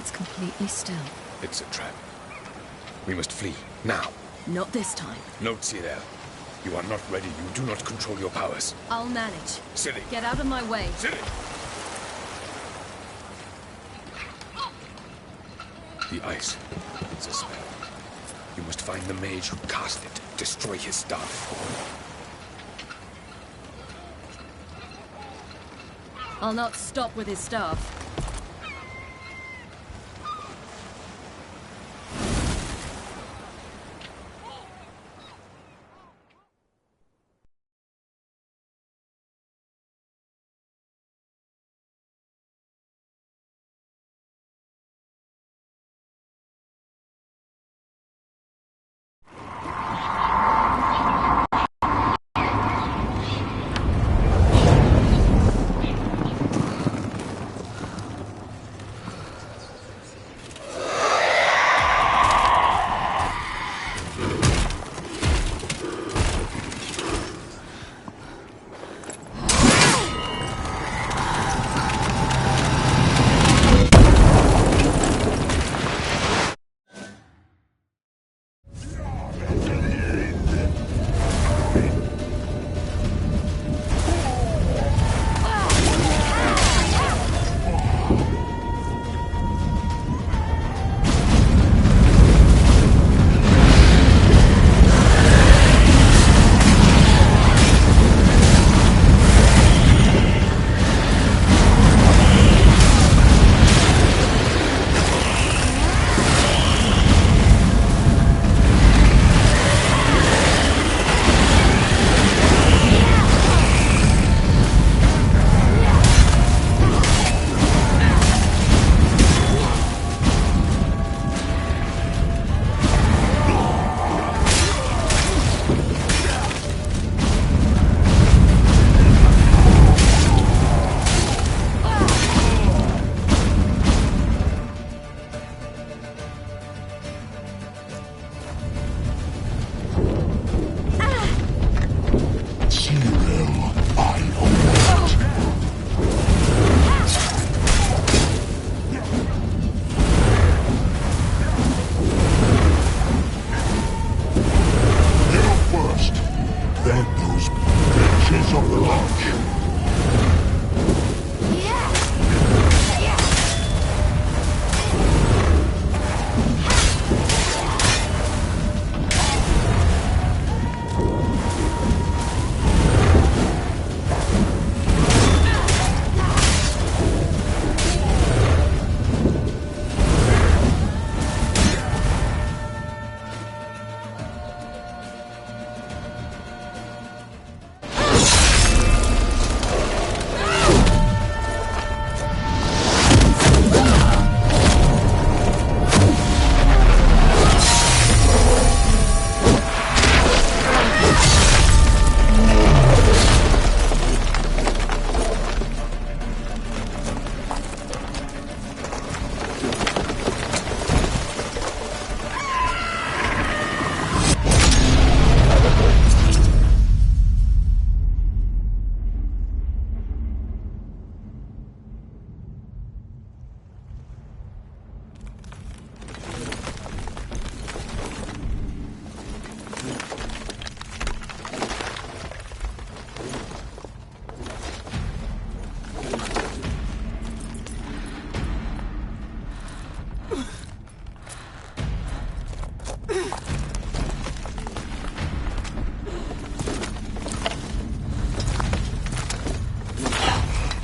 It's completely still. It's a trap. We must flee, now. Not this time. Note, Cyril. You are not ready. You do not control your powers. I'll manage. Silly. Get out of my way. Silly! The ice. It's a spell. You must find the mage who cast it. Destroy his staff. I'll not stop with his staff.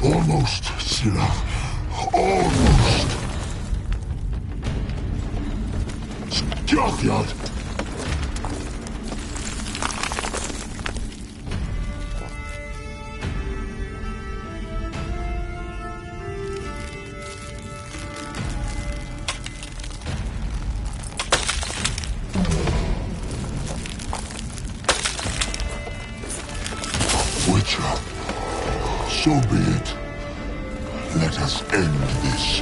Almost, Scylla. Almost. Scathyard. Witcher, so be it. Let us end this.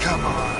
Come on.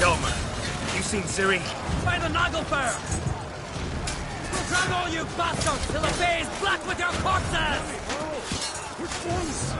Yo, man. You seen Siri? By the Nagelfur! We'll drown all you bastards till the bay is black with your corpses! Which ones?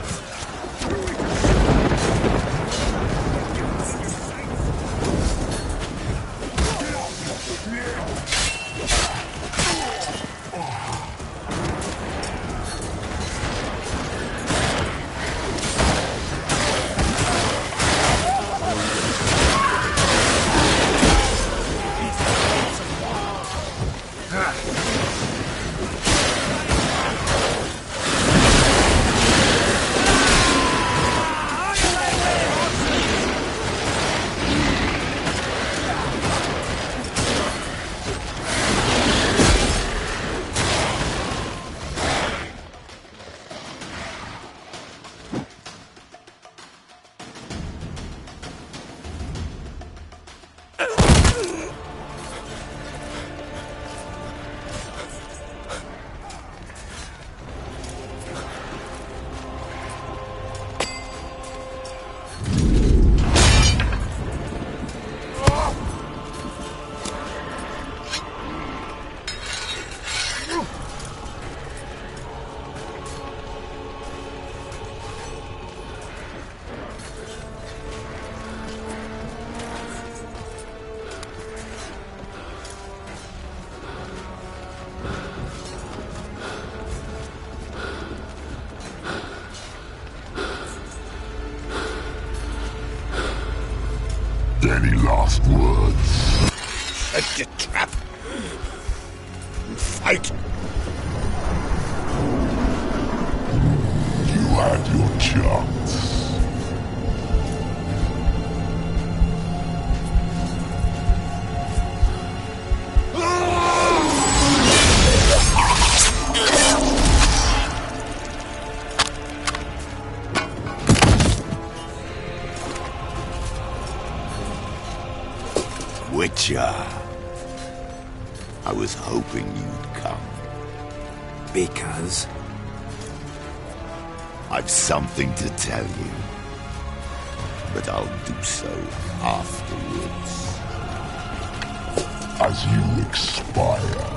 Any last words? Set your trap. And fight. You had your chance. Witcher. I was hoping you'd come. Because? I've something to tell you. But I'll do so afterwards. As you expire.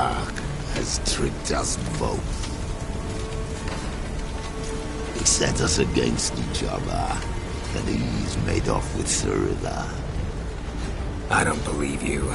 Avalok has tricked us both. He set us against each other, and he's made off with Cyrilla. I don't believe you.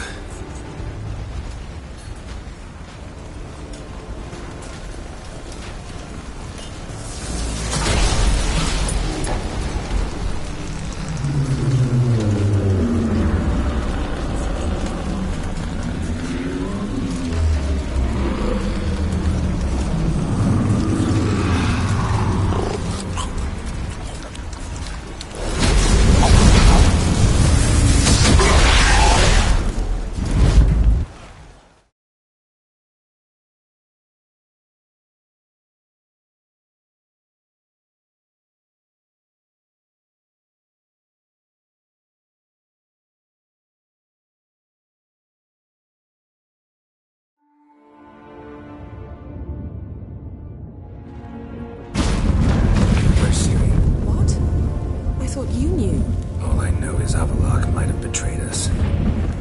I thought you knew. All I know is Avalok might have betrayed us.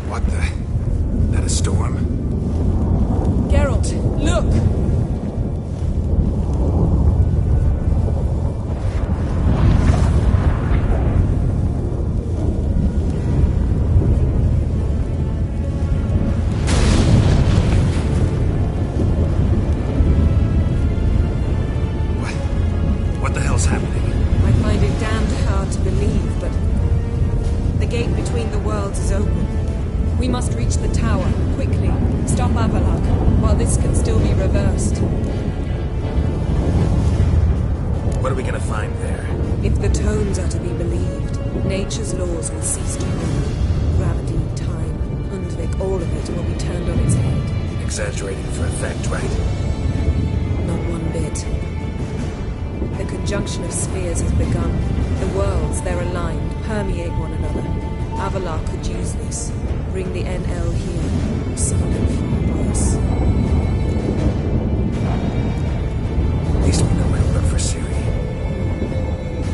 What the? That a storm? Geralt, look! What the hell's happening? I find it damned hard to believe, but the gate between the worlds is open. We must reach the tower, quickly. Stop Avalok, while this can still be reversed. What are we gonna find there? If the tomes are to be believed, nature's laws will cease to rule. Gravity, time, Undvik, all of it will be turned on its head. Exaggerating for effect, right? Not one bit. The conjunction of spheres has begun. The worlds, they're aligned, permeate one another. Avalok could use this. Bring the NL here, or something far worse. At least we know where to look for Ciri.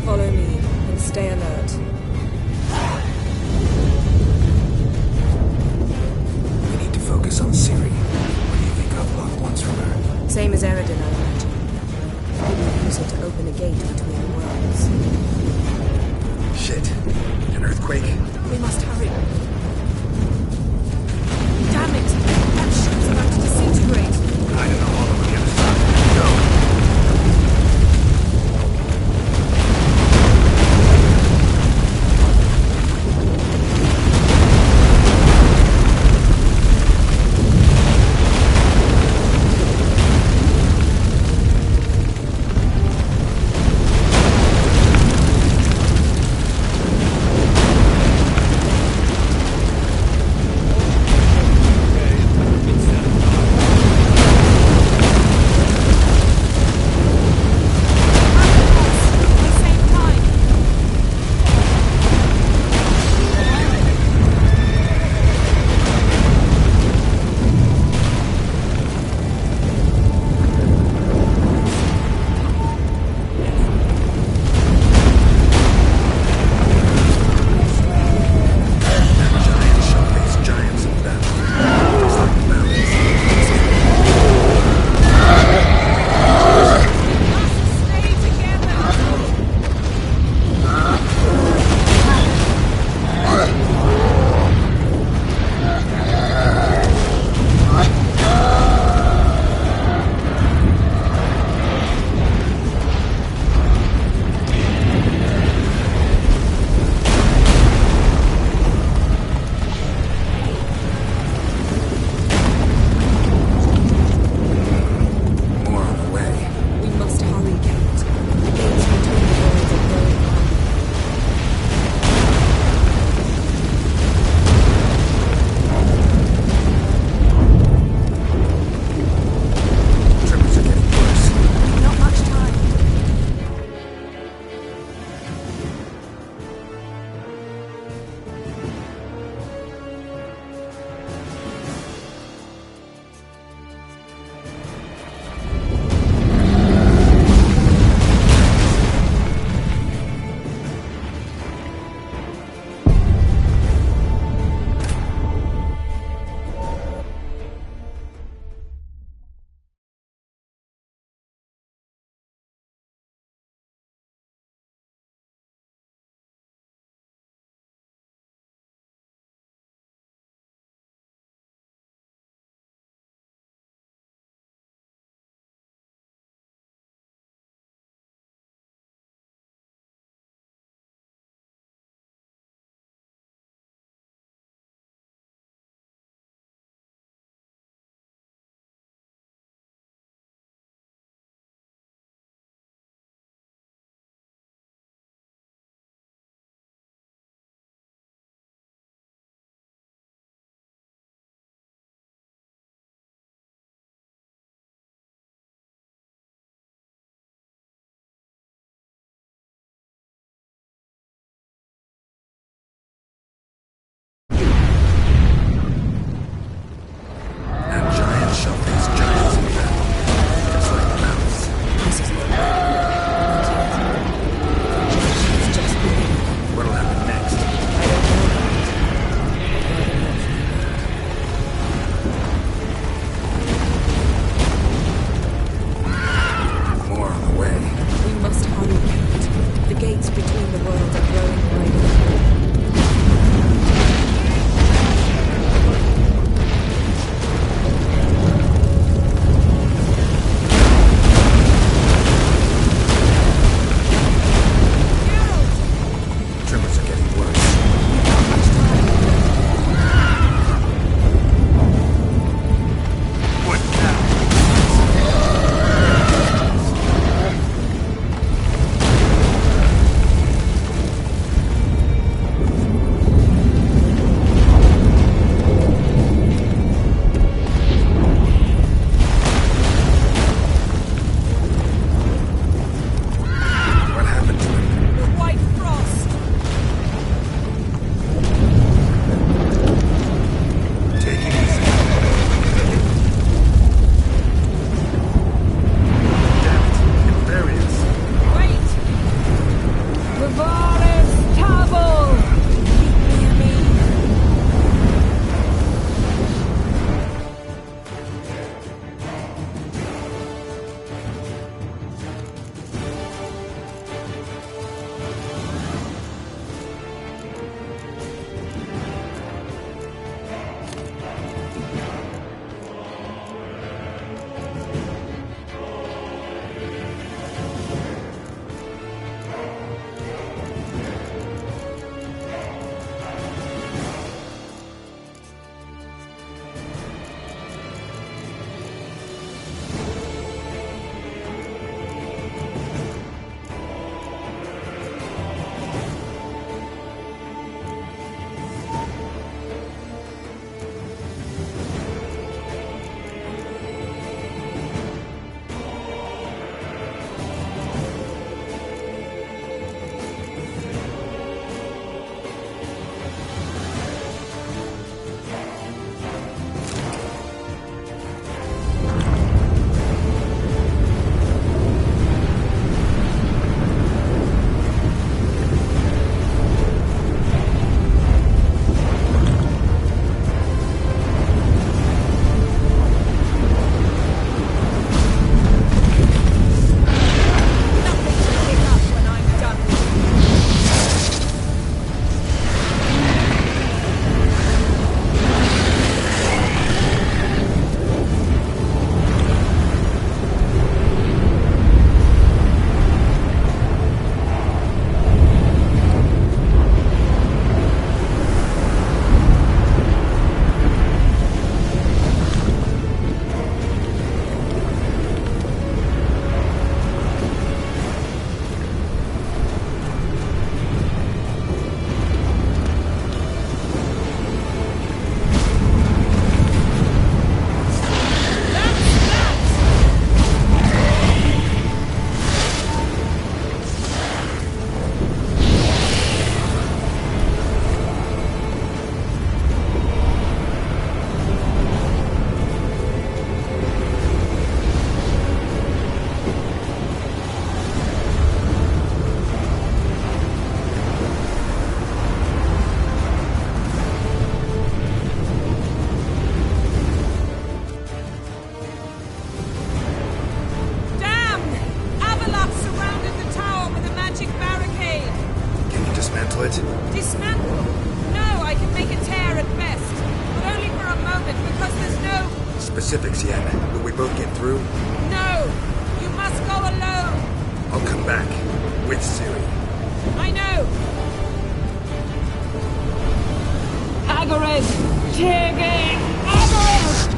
Follow me, and stay alert. We need to focus on Ciri. What do you think Avalok wants from her? Same as Eredin, I imagine. He will use it to open a gate between the worlds. Shit. An earthquake? We must hurry. Damn it! That dismantle it? Dismantle? No, I can make a tear at best. But only for a moment, because there's no... Specifics yet. Will we both get through? No! You must go alone! I'll come back. With Ciri. I know! Hagrid! Tiggy! Hagrid!